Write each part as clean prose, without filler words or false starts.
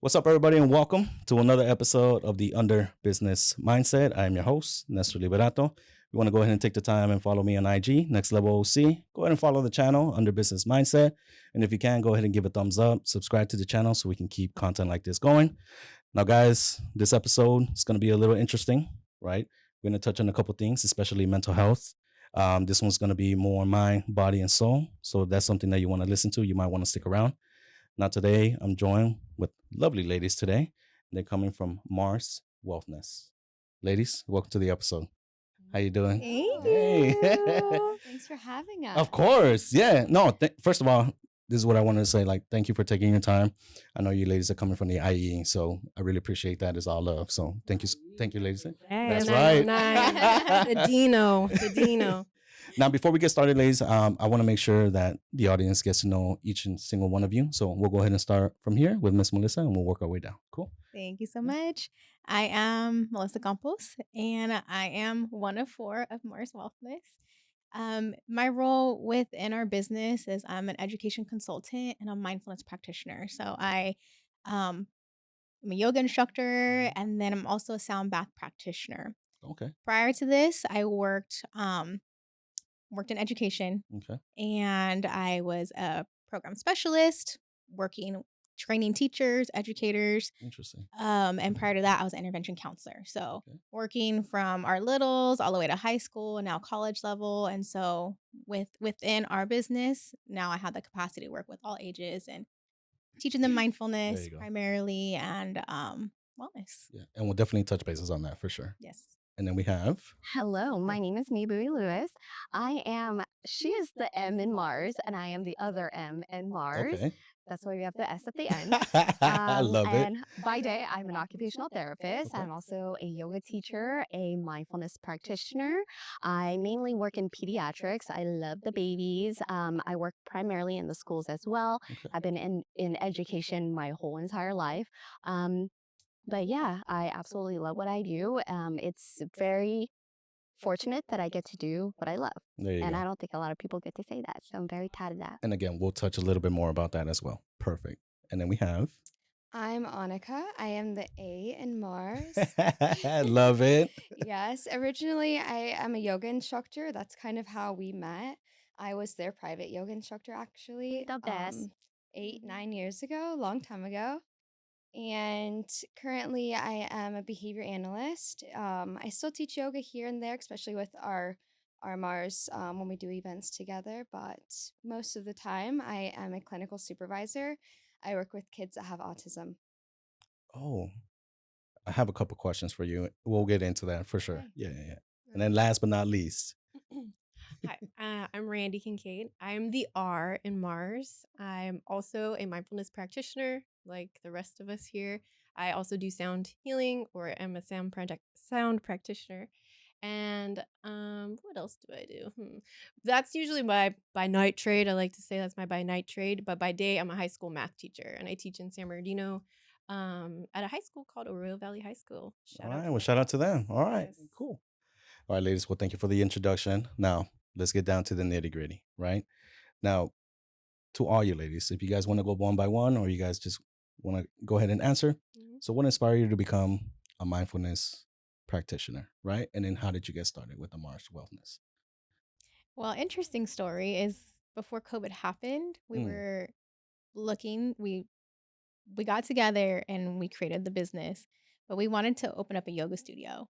What's up, everybody, and welcome to another episode of the Under.Buisness.Mindset. I am your host, Nestor Liberato. You want to go ahead and take the time and follow me on IG, Next Level OC. Go ahead and follow the channel, Under Business Mindset. And if you can, go ahead and give a thumbs up, subscribe to the channel so we can keep content like this going. Now, guys, this episode is going to be a little interesting, right? We're going to touch on a couple things, especially mental health. This one's going to be more mind, body, and soul. So if that's something that you want to listen to, you might want to stick around. Now, today, I'm joined with lovely ladies today. They're coming from Mar's Whealthness. Ladies, welcome to the episode. How you doing? Thank Hey. you. Thanks for having us. Of course. Yeah. No, first of all, this is what I wanted to say. Like, thank you for taking your time. I know you ladies are coming from the IE, so I really appreciate that. It's all love. So thank you. Thank you, ladies. That's right. The Dino. Now, before we get started, ladies, I want to make sure that the audience gets to know each and single one of you. So we'll go ahead and start from here with Miss Melissa, and we'll work our way down. Cool. Thank you so much. I am Melissa Campos, and I am one of 4 of Mars Whealthness. My role within our business is I'm an education consultant and a mindfulness practitioner. So I'm a yoga instructor, and then I'm also a sound bath practitioner. Okay. Prior to this, I worked in education. Okay. And I was a program specialist, training teachers, educators. Interesting. And prior to that, I was an intervention counselor. So working from our littles all the way to high school and now college level. And so within our business, now I have the capacity to work with all ages and teaching them mindfulness primarily and wellness. Yeah. And we'll definitely touch bases on that for sure. Yes. And then we have. Hello, my name is Mibui Lewis. She is the M in Mars, and I am the other M in Mars. Okay. That's why we have the S at the end. I love it. And by day, I'm an occupational therapist. I'm also a yoga teacher, a mindfulness practitioner. I mainly work in pediatrics. I love the babies. I work primarily in the schools as well. Okay. I've been in education my whole entire life. But yeah, I absolutely love what I do. It's very fortunate that I get to do what I love. And I don't think a lot of people get to say that. So I'm very proud of that. And again, we'll touch a little bit more about that as well. Perfect. And then we have. I'm Anika. I am the A in Mars. I love it. Yes. Originally, I am a yoga instructor. That's kind of how we met. I was their private yoga instructor, actually. The best. 8-9 years ago, a long time ago. And currently, I am a behavior analyst. I still teach yoga here and there, especially with our Mars when we do events together. But most of the time, I am a clinical supervisor. I work with kids that have autism. Oh, I have a couple questions for you. We'll get into that for sure. Okay. Yeah. And then last but not least. Hi, I'm Randy Kincaid. I'm the R in Mars. I'm also a mindfulness practitioner, like the rest of us here. I also do sound healing, or am a sound practitioner. And what else do I do? That's usually my by night trade. I like to say that's my by night trade. But by day, I'm a high school math teacher, and I teach in San Bernardino at a high school called Arroyo Valley High School. Shout out to them. All right, Yes. cool. All right, ladies. Well, thank you for the introduction. Now, let's get down to the nitty gritty, right? Now, to all you ladies, if you guys want to go one by one, or you guys just want to go ahead and answer. Mhm. So what inspired you to become a mindfulness practitioner, right? And then how did you get started with the Mars Whealthness? Well, interesting story is before COVID happened, we were looking, we got together and we created the business, but we wanted to open up a yoga studio.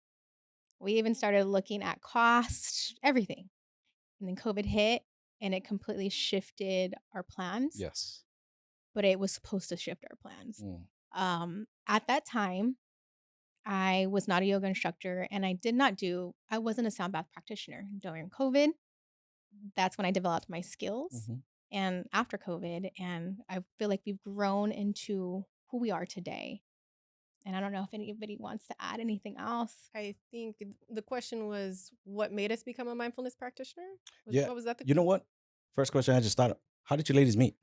We even started looking at cost, everything. And then COVID hit and it completely shifted our plans. Yes. But it was supposed to shift our plans. At that time, I was not a yoga instructor and I wasn't a sound bath practitioner. During COVID, that's when I developed my skills. And after COVID, and I feel like we've grown into who we are today. And I don't know if anybody wants to add anything else. I think the question was, what made us become a mindfulness practitioner? What was that? You know what? First question I just thought, how did you ladies meet?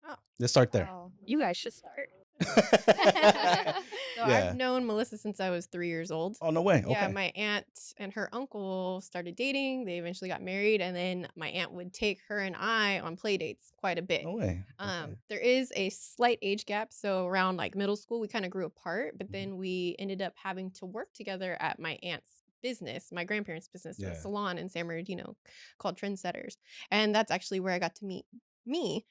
Oh. Let's start there. You guys should start. So I've known Melissa since I was 3 years old. Oh, no way. Okay. Yeah, my aunt and her uncle started dating. They eventually got married, and then my aunt would take her and I on play dates quite a bit. No way. Okay. There is a slight age gap, so around like middle school, we kind of grew apart, but then we ended up having to work together at my aunt's business, my grandparents' business, a salon in San Bernardino called Trendsetters, and that's actually where I got to meet me.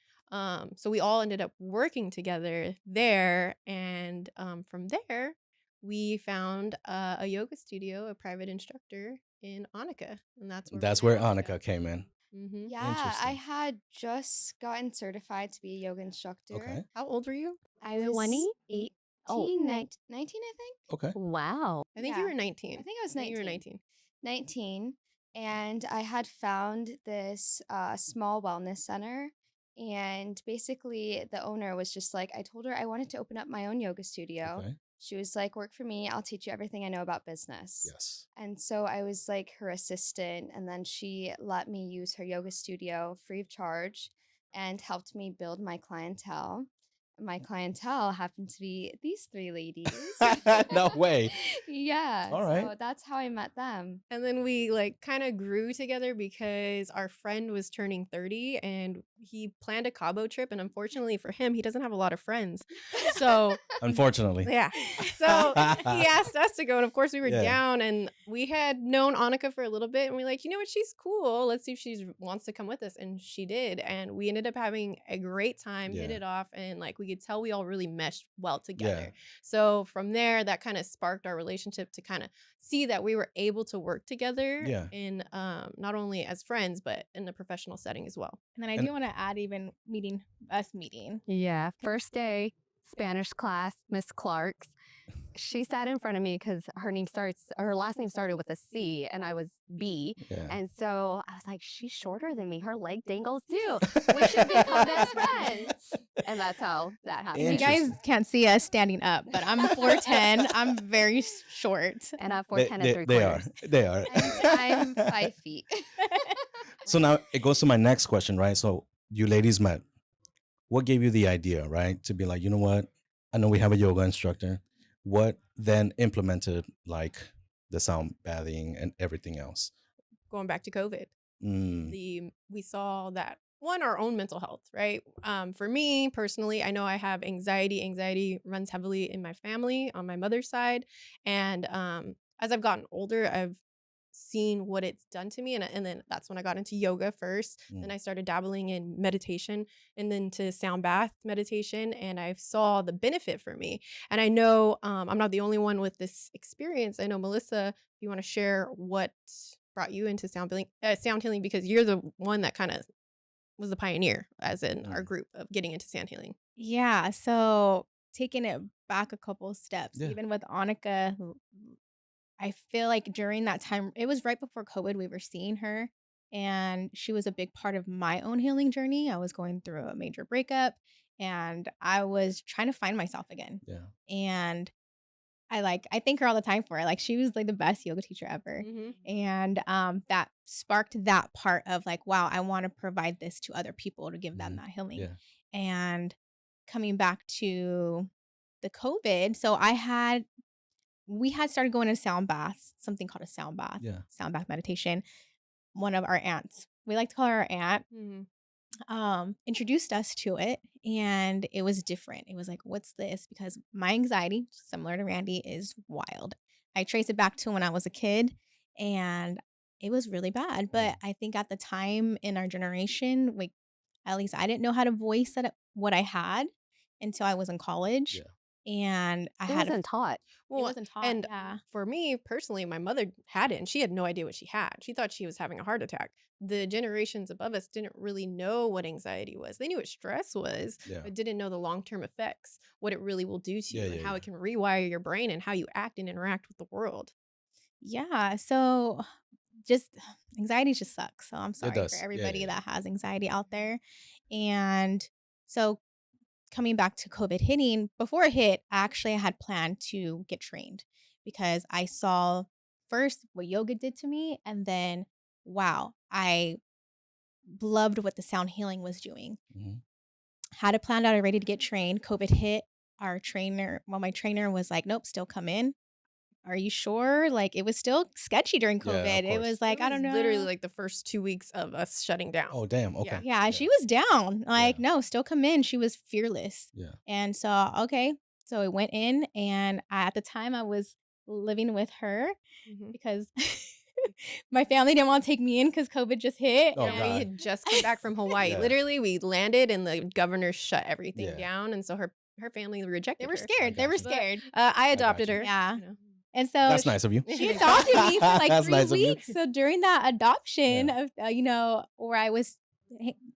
So we all ended up working together there, and from there, we found a yoga studio, a private instructor in Anika, and that's where Anika came in. Mm-hmm. Yeah, I had just gotten certified to be a yoga instructor. Okay. How old were you? I was 28. 19, 19, I think. Okay. Wow. I think you were 19. I think I was 19. You were 19. 19. And I had found this small wellness center. And basically, the owner was just like, I told her I wanted to open up my own yoga studio. Okay. She was like, work for me. I'll teach you everything I know about business. Yes. And so I was like her assistant. And then she let me use her yoga studio free of charge and helped me build my clientele. My clientele happened to be these 3 ladies. No way. Yeah. All right. So that's how I met them. And then we like kind of grew together because our friend was turning 30 and he planned a Cabo trip. And unfortunately for him, he doesn't have a lot of friends. So unfortunately. Yeah. So he asked us to go. And of course we were down, and we had known Anika for a little bit. And we were like, you know what? She's cool. Let's see if she wants to come with us. And she did. And we ended up having a great time, hit it off. And like we could tell we all really meshed well together. So from there, that kind of sparked our relationship to kind of see that we were able to work together in not only as friends, but in the professional setting as well. And then I do want to add even meeting. Yeah. First day, Spanish class, Miss Clark's. She sat in front of me because her last name started with a C and I was B. Yeah. And so I was like, she's shorter than me. Her leg dangles too. We should become best friends. And that's how that happened. You guys can't see us standing up, but I'm 4'10". I'm very short. And I'm 4'10" and 3/4. They are. I'm 5 feet. So now it goes to my next question, right? So you ladies met. What gave you the idea, right? To be like, you know what? I know we have a yoga instructor. What then implemented like the sound bathing and everything else? Going back to COVID, we saw that our own mental health, right? For me personally, I know I have anxiety. Anxiety runs heavily in my family on my mother's side. And as I've gotten older, I've seen what it's done to me, and then that's when I got into yoga first. Then I started dabbling in meditation, and then to sound bath meditation, and I saw the benefit for me. And I know I'm not the only one with this experience. I know, Melissa, if you want to share what brought you into sound healing, because you're the one that kind of was the pioneer, as in our group, of getting into sound healing. Yeah, so taking it back a couple steps, even with Anika, I feel like during that time, it was right before COVID, we were seeing her, and she was a big part of my own healing journey. I was going through a major breakup, and I was trying to find myself again. Yeah. And I thank her all the time for it. Like, she was like the best yoga teacher ever. And that sparked that part of like, wow, I want to provide this to other people to give them that healing. Yeah. And coming back to the COVID, so we had started going to sound baths, something called a sound bath, sound bath meditation. One of our aunts, we like to call her our aunt, introduced us to it, and it was different. It was like, what's this? Because my anxiety, similar to Randy, is wild. I trace it back to when I was a kid, and it was really bad. But I think at the time in our generation, like, at least I didn't know how to voice what I had until I was in college. Yeah. And it wasn't taught. Well, it wasn't taught. And for me personally, my mother had it, and she had no idea what she had. She thought she was having a heart attack. The generations above us didn't really know what anxiety was. They knew what stress was, but didn't know the long-term effects, what it really will do to you, and how it can rewire your brain and how you act and interact with the world. Yeah. So just anxiety just sucks. So I'm sorry for everybody that has anxiety out there. And so coming back to COVID hitting, before it hit, I had planned to get trained because I saw first what yoga did to me, and then, wow, I loved what the sound healing was doing. Had it planned out, ready to get trained. COVID hit. my trainer was like, nope, still come in. Are you sure? Like, it was still sketchy during COVID. Yeah, it was like, it I was don't know. literally like the first 2 weeks of us shutting down. Oh, damn. Okay. Yeah, she was down. Like, no, still come in. She was fearless. Yeah. And so, okay. So I went in, and at the time I was living with her because my family didn't want to take me in because COVID just hit. Oh, Yeah, God. we had just come back from Hawaii. Yeah. Literally, we landed and the governor shut everything down. And so her family rejected They were her. scared. They were scared. I adopted her. Yeah. You know. And so That's nice of you. she adopted me for like That's 3 nice of you. weeks. So during that adoption of, where I was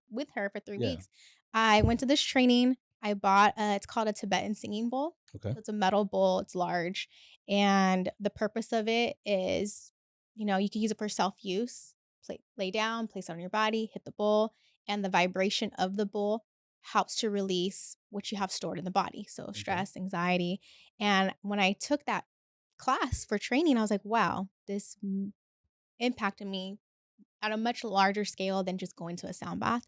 with her for 3 weeks, I went to this training. I bought, it's called a Tibetan singing bowl. Okay. So it's a metal bowl. It's large. And the purpose of it is, you can use it for self-use. Lay down, place it on your body, hit the bowl. And the vibration of the bowl helps to release what you have stored in the body. So stress, anxiety. And when I took that class for training, I was like, wow, this impacted me at a much larger scale than just going to a sound bath.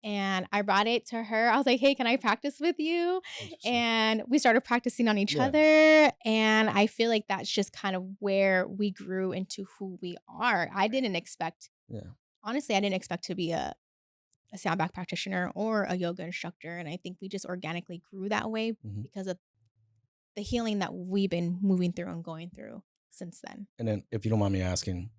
And I brought it to her. I was like, hey, can I practice with you? And we started practicing on each other. And I feel like that's just kind of where we grew into who we are. I didn't expect, honestly, I didn't expect to be a sound bath practitioner or a yoga instructor. And I think we just organically grew that way because of the healing that we've been moving through and going through since then. And then, if you don't mind me asking,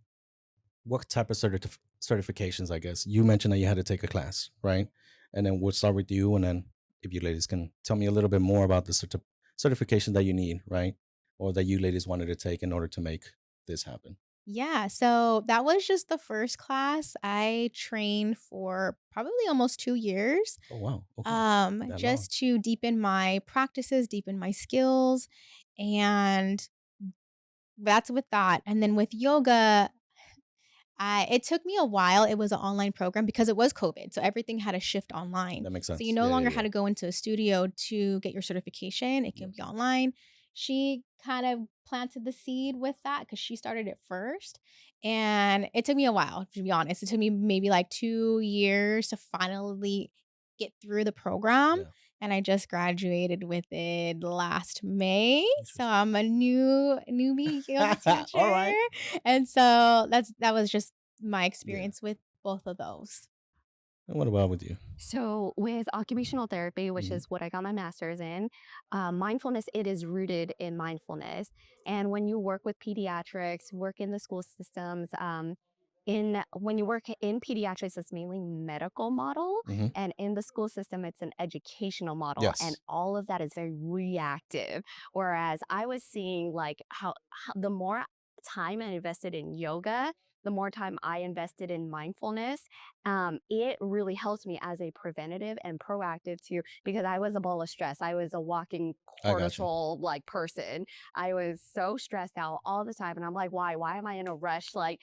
what type of certifications, I guess? You mentioned that you had to take a class, right? And then we'll start with you. And then if you ladies can tell me a little bit more about the certification that you need, right? Or that you ladies wanted to take in order to make this happen. Yeah, so that was just the first class. I trained for probably almost 2 years. Oh, wow. Okay. Just to deepen my practices, deepen my skills. And that's with that. And then with yoga, it took me a while. It was an online program because it was COVID. So everything had to shift online. That makes sense. So you no longer had to go into a studio to get your certification. It can be online. She kind of planted the seed with that because she started it first. And it took me a while, to be honest. It took me maybe like 2 years to finally get through the program. Yeah. And I just graduated with it last May. So I'm a newbie yoga teacher. All right. And so that was just my experience with both of those. And what about with you? So with occupational therapy, which is what I got my master's in, mindfulness, it is rooted in mindfulness. And when you work with pediatrics, work in the school systems, when you work in pediatrics, it's mainly medical model, and in the school system, it's an educational model, and all of that is very reactive. Whereas I was seeing like how the more time I invested in yoga, the more time I invested in mindfulness, it really helps me as a preventative and proactive too, because I was a ball of stress. I was a walking cortisol like person. I was so stressed out all the time. And I'm like, why? Why am I in a rush? Like,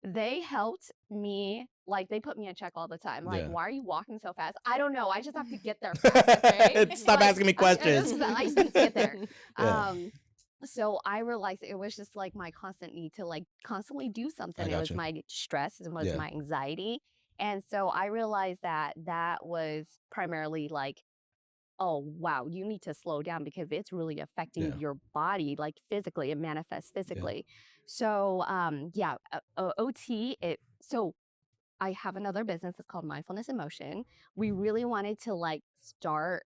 they helped me, like they put me in check all the time. Like, why are you walking so fast? I don't know. I just have to get there fast, okay? Stop asking me questions. I just need to get there. So I realized it was just like my constant need to like constantly do something. It was my stress, it was my anxiety. And so I realized that that was primarily like, oh, wow, you need to slow down because it's really affecting your body, like physically, it manifests physically. So, OT, so I have another business. It's called Mindfulness in Motion. We really wanted to like start,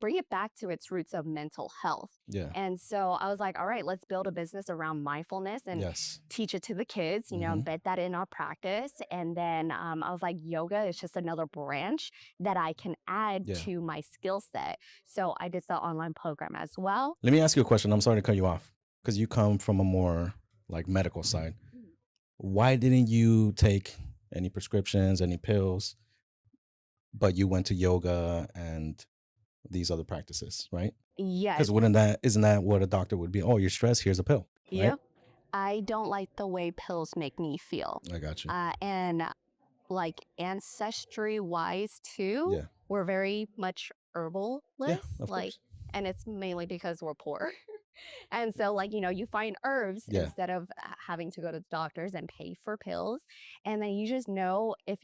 bring it back to its roots of mental health. And so I was like, all right, let's build a business around mindfulness and teach it to the kids, embed that in our practice. And then I was like, yoga is just another branch that I can add to my skill set. So I did the online program as well. Let me ask you a question. I'm sorry to cut you off because you come from a more like medical side. Why didn't you take any prescriptions, any pills, but you went to yoga and these other practices, right? Yes. Because isn't that what a doctor would be? Oh, you're stressed, here's a pill. Right? Yep. I don't like the way pills make me feel. I got you. And like ancestry wise too, we're very much herbalist. Of course. And it's mainly because we're poor. And so like, you find herbs instead of having to go to the doctors and pay for pills. And then you just know, if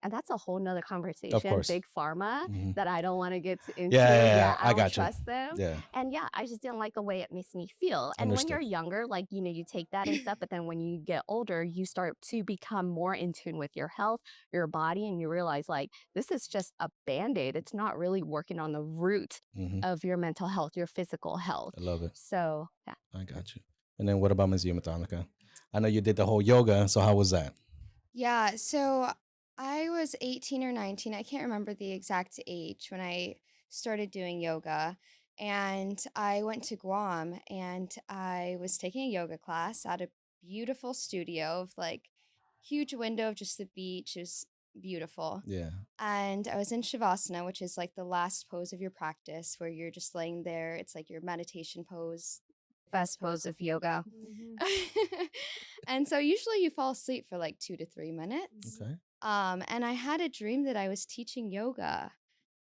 And that's a whole nother conversation. Of course. Big pharma that I don't want to get into. Yeah, I I don't got you. trust them. Yeah. And yeah, I just didn't like the way it makes me feel. And when you're younger, like, you know, you take that and stuff, but then when you get older, you start to become more in tune with your health, your body, and you realize, like, this is just a Band-Aid. It's not really working on the root of your mental health, your physical health. I love it. So, yeah. I got you. And then what about Ms. Anika? I know you did the whole yoga, so how was that? Yeah, so I was 18 or 19. I can't remember the exact age when I started doing yoga. And I went to Guam and I was taking a yoga class at a beautiful studio of like huge window of just the beach. It was beautiful. Yeah. And I was in Shavasana, which is like the last pose of your practice where you're just laying there. It's like your meditation pose, best pose of yoga. And so usually you fall asleep for like 2 to 3 minutes. Okay. And I had a dream that I was teaching yoga.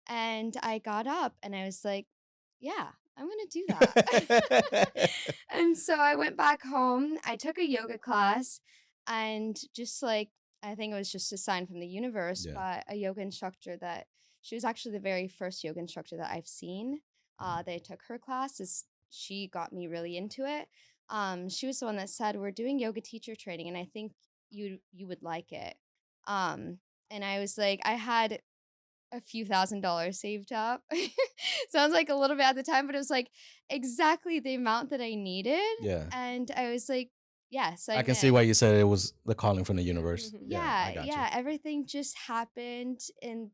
And I got up and I was like, yeah, I'm going to do that. And so I went back home. I took a yoga class and just like, I think it was just a sign from the universe, but a yoga instructor that she was actually the very first yoga instructor that I've seen. They took her class. She got me really into it. She was the one that said, we're doing yoga teacher training and I think you would like it. And I was like, I had a few $1,000s saved up. Sounds like a little bit at the time, but it was like exactly the amount that I needed. Yeah. And I was like, yes, I can see why you said it was the calling from the universe. Yeah, everything just happened in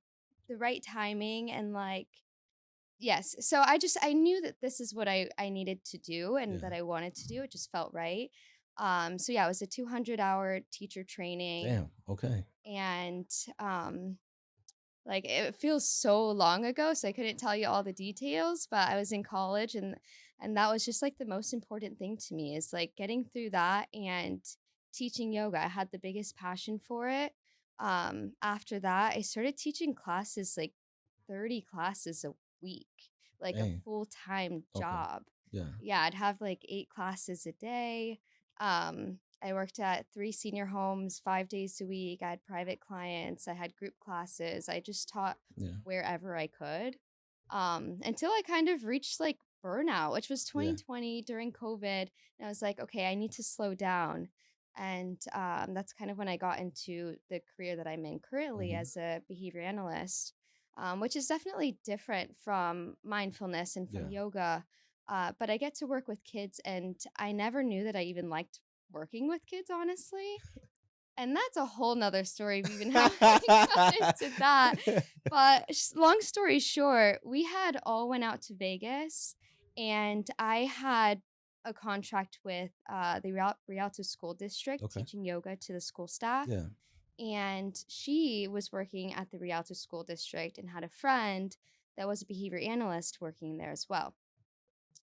the right timing and like, yes. So I knew that this is what I needed to do and that I wanted to do. It just felt right. So yeah, it was a 200-hour teacher training. Damn. Okay. And like it feels so long ago, so I couldn't tell you all the details, but I was in college and that was just like the most important thing to me is like getting through that and teaching yoga. I had the biggest passion for it. After that, I started teaching classes like 30 classes a week, like a full-time job. Yeah. Yeah, I'd have like 8 classes a day. I worked at 3 senior homes 5 days a week. I had private clients. I had group classes. I just taught wherever I could until I kind of reached like burnout, which was 2020 during COVID. And I was like, okay, I need to slow down. And that's kind of when I got into the career that I'm in currently as a behavior analyst, which is definitely different from mindfulness and from yoga. But I get to work with kids, and I never knew that I even liked working with kids, honestly. And that's a whole nother story. We even haven't got into that. But long story short, we had all went out to Vegas, and I had a contract with the Rialto School District teaching yoga to the school staff. Yeah. And she was working at the Rialto School District and had a friend that was a behavior analyst working there as well.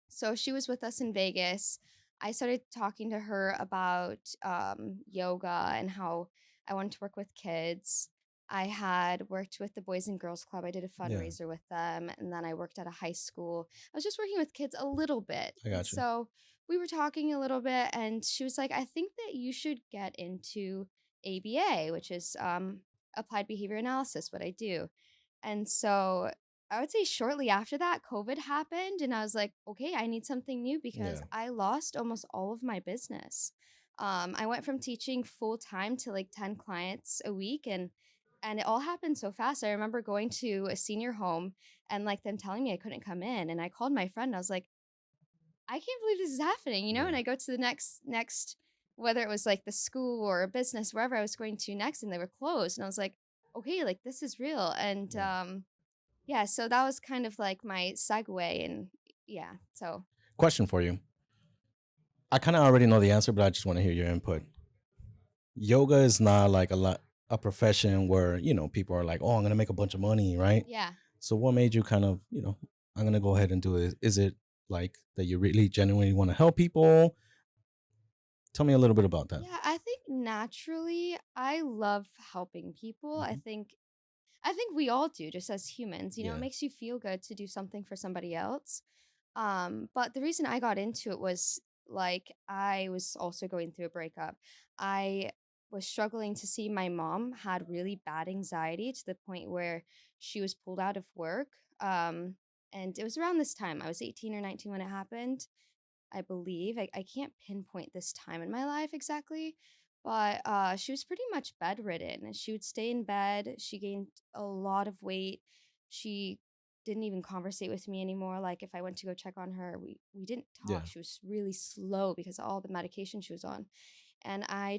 So she was with us in Vegas. I started talking to her about yoga and how I wanted to work with kids. I had worked with the Boys and Girls Club. I did a fundraiser with them. And then I worked at a high school. I was just working with kids a little bit. I got you. So we were talking a little bit, and she was like, I think that you should get into ABA, which is applied behavior analysis, what I do. And so I would say shortly after that, COVID happened, and I was like, okay, I need something new because I lost almost all of my business. I went from teaching full time to like 10 clients a week, and it all happened so fast. I remember going to a senior home and like them telling me I couldn't come in, and I called my friend. I was like, I can't believe this is happening, you know? And I go to the next, whether it was like the school or a business, wherever I was going to next, and they were closed. And I was like, okay, like this is real. And yeah, so that was kind of like my segue. And yeah, so. Question for you. I kind of already know the answer, but I just want to hear your input. Yoga is not like a profession where, you know, people are like, oh, I'm going to make a bunch of money, right? Yeah. So what made you kind of, you know, I'm going to go ahead and do it? Is it like that you really genuinely want to help people? Tell me a little bit about that. Yeah, I think naturally I love helping people. I think we all do, just as humans. You know, it makes you feel good to do something for somebody else. But the reason I got into it was like I was also going through a breakup. I was struggling to see my mom had really bad anxiety to the point where she was pulled out of work. And it was around this time. I was 18 or 19 when it happened, I believe. I can't pinpoint this time in my life exactly, but she was pretty much bedridden. She would stay in bed. She gained a lot of weight. She didn't even conversate with me anymore. Like if I went to go check on her, we didn't talk. Yeah. She was really slow because of all the medication she was on. And I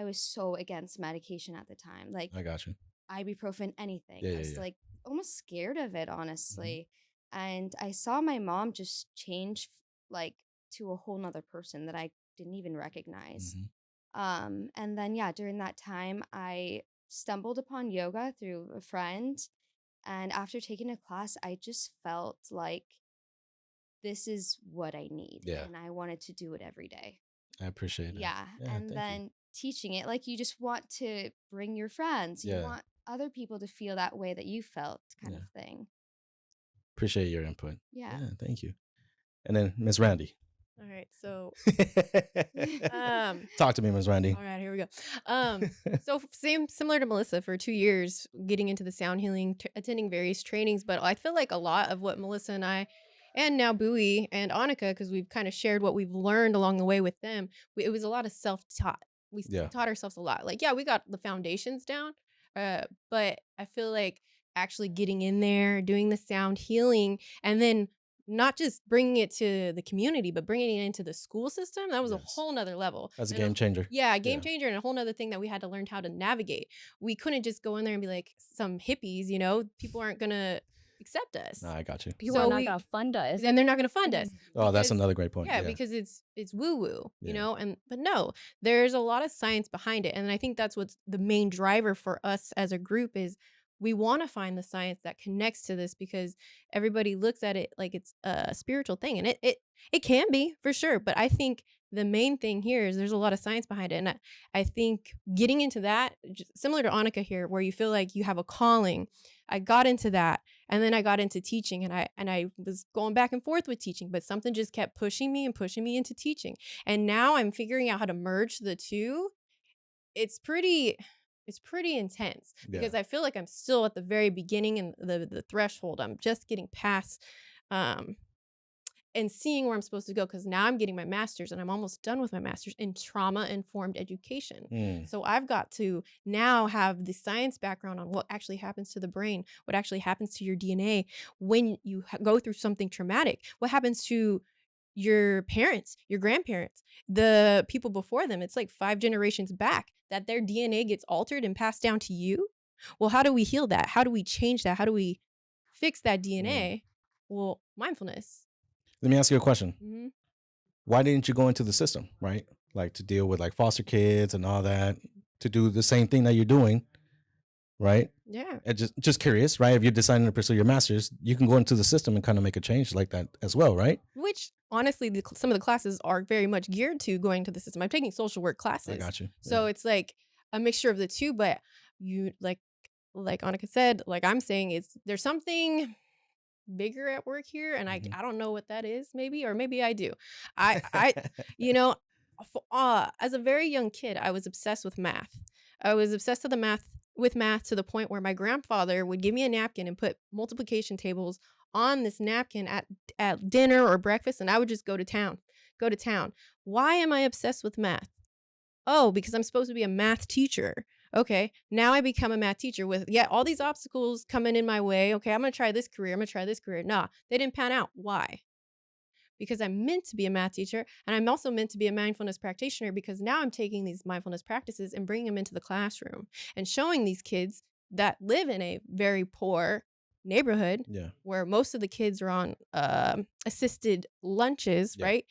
was so against medication at the time. Like I got you. ibuprofen, anything. Yeah, I was yeah. like almost scared of it, honestly. And I saw my mom just change like to a whole nother person that I didn't even recognize. And then yeah, during that time I stumbled upon yoga through a friend. And after taking a class, I just felt like this is what I need. Yeah. And I wanted to do it every day. I appreciate that. Yeah. Yeah, And thank then you. teaching it, like you just want to bring your friends. You Yeah. want other people to feel that way that you felt, kind Yeah. of thing. Appreciate your input. Yeah. Thank you. And then Miss Randy. All right, so talk to me, Miss Randy. all right, here we go. So similar to Melissa, for 2 years, getting into the sound healing, attending various trainings, but I feel like a lot of what Melissa and I, and now Bowie and Anika, because we've kind of shared what we've learned along the way with them, it was a lot of self-taught. We taught ourselves a lot. Like, yeah, we got the foundations down, but I feel like actually getting in there, doing the sound healing, and then not just bringing it to the community, but bringing it into the school system. That was a whole nother level. That's a game changer. Yeah, game changer, and a whole nother thing that we had to learn how to navigate. We couldn't just go in there and be like some hippies, you know, people aren't going to accept us. No, I got you. People are not going to fund us. And they're not going to fund us. Oh, that's another great point. Yeah, because it's woo-woo, you know, but no, there's a lot of science behind it. And I think that's what's the main driver for us as a group is we want to find the science that connects to this, because everybody looks at it like it's a spiritual thing, and it can be for sure. But I think the main thing here is there's a lot of science behind it. And I think getting into that, similar to Anika here, where you feel like you have a calling, I got into that. And then I got into teaching, and I was going back and forth with teaching, but something just kept pushing me into teaching. And now I'm figuring out how to merge the two. It's pretty intense, because I feel like I'm still at the very beginning and the threshold. I'm just getting past and seeing where I'm supposed to go, because now I'm getting my master's, and I'm almost done with my master's in trauma-informed education. So I've got to now have the science background on what actually happens to the brain, what actually happens to your DNA when you go through something traumatic, what happens to your parents, your grandparents, the people before them. It's like 5 generations back that their DNA gets altered and passed down to you. Well, how do we heal that? How do we change that? How do we fix that DNA? Well, mindfulness. Let me ask you a question. Why didn't you go into the system, right? Like to deal with like foster kids and all that, to do the same thing that you're doing, right? Yeah. And just curious, right? If you're deciding to pursue your master's, you can go into the system and kind of make a change like that as well, right? Which honestly, some of the classes are very much geared to going to the system. I'm taking social work classes. I got you. So it's like a mixture of the two, but you like Anika said, like I'm saying, there's something bigger at work here, and I don't know what that is, maybe, or maybe I do. I you know, as a very young kid, I was obsessed with math. I was obsessed with math to the point where my grandfather would give me a napkin and put multiplication tables on this napkin at dinner or breakfast, and I would just go to town. Why am I obsessed with math? Oh, because I'm supposed to be a math teacher. Okay, now I become a math teacher with all these obstacles coming in my way. Okay, I'm going to try this career. Nah, they didn't pan out. Why? Because I'm meant to be a math teacher, and I'm also meant to be a mindfulness practitioner, because now I'm taking these mindfulness practices and bringing them into the classroom and showing these kids that live in a very poor neighborhood where most of the kids are on assisted lunches, right?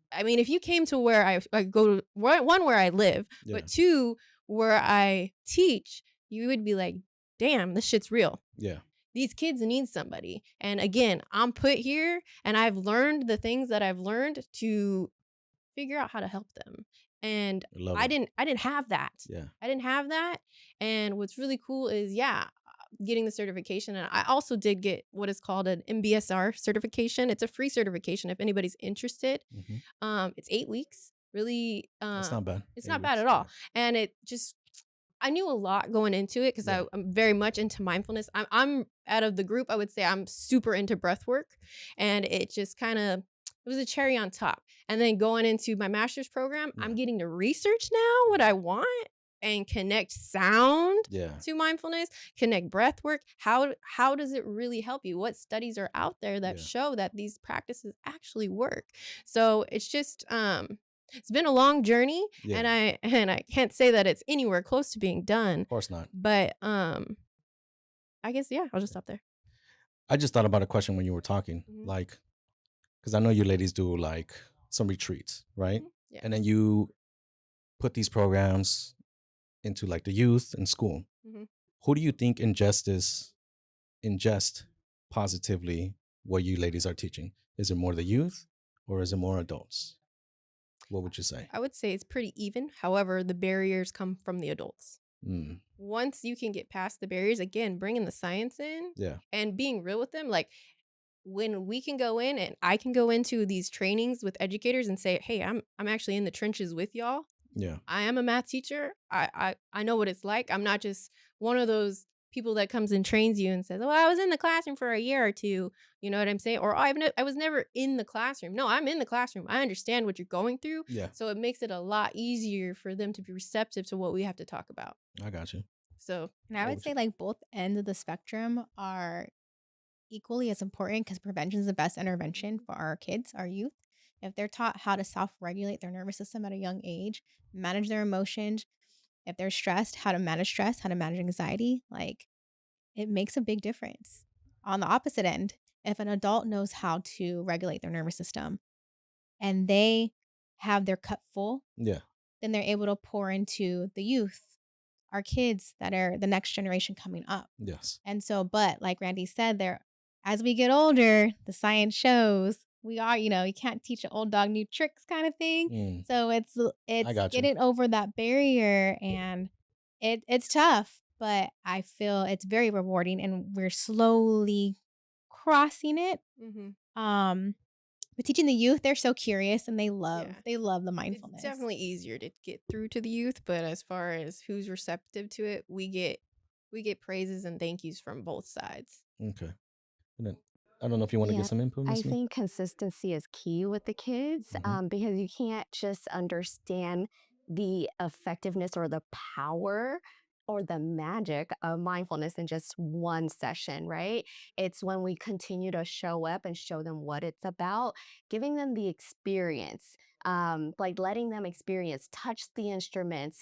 I mean, if you came to where I go, one, where I live, but 2, where I teach, you would be like, damn, this shit's real. Yeah. These kids need somebody. And again, I'm put here, and I've learned the things that I've learned to figure out how to help them. And I didn't have that. I didn't have that. And what's really cool is, getting the certification. And I also did get what is called an MBSR certification. It's a free certification if anybody's interested. It's 8 weeks, really, It's not bad. it's 8 not bad weeks. at all. And it just, I knew a lot going into it because I'm very much into mindfulness. I'm out of the group, I would say I'm super into breath work. And it just kind of, it was a cherry on top. And then going into my master's program, I'm getting to research now what I want and connect sound to mindfulness, connect breath work. How does it really help you? What studies are out there that show that these practices actually work? So it's just it's been a long journey, and I can't say that it's anywhere close to being done. Of course not. But I guess I'll just stop there. I just thought about a question when you were talking, like, because I know you ladies do like some retreats, right? Yeah. And then you put these programs into like the youth and school. Who do you think ingest positively what you ladies are teaching? Is it more the youth or is it more adults? What would you say? I would say it's pretty even. However, the barriers come from the adults. Once you can get past the barriers, again, bringing the science in and being real with them, like when we can go in and I can go into these trainings with educators and say, hey, I'm actually in the trenches with y'all. Yeah. I am a math teacher. I know what it's like. I'm not just one of those people that comes and trains you and says, oh, I was in the classroom for a year or two. You know what I'm saying? Or I was never in the classroom. No, I'm in the classroom. I understand what you're going through. Yeah. So it makes it a lot easier for them to be receptive to what we have to talk about. I got you. So, and I would say like both ends of the spectrum are equally as important because prevention is the best intervention for our kids, our youth. If they're taught how to self-regulate their nervous system at a young age, manage their emotions, if they're stressed, how to manage anxiety, like it makes a big difference. On the opposite end, if an adult knows how to regulate their nervous system and they have their cup full, then they're able to pour into the youth, our kids that are the next generation coming up. Yes. And so, but like Randy said, as we get older, the science shows we are, you can't teach an old dog new tricks kind of thing. So it's getting over that barrier, and it's tough, but I feel it's very rewarding, and we're slowly crossing it. But teaching the youth, they're so curious and they love the mindfulness. It's definitely easier to get through to the youth, but as far as who's receptive to it, we get praises and thank yous from both sides. Okay. And then, I don't know if you want to get some input. I think consistency is key with the kids because you can't just understand the effectiveness or the power or the magic of mindfulness in just one session, right? It's when we continue to show up and show them what it's about, giving them the experience. Like letting them touch the instruments,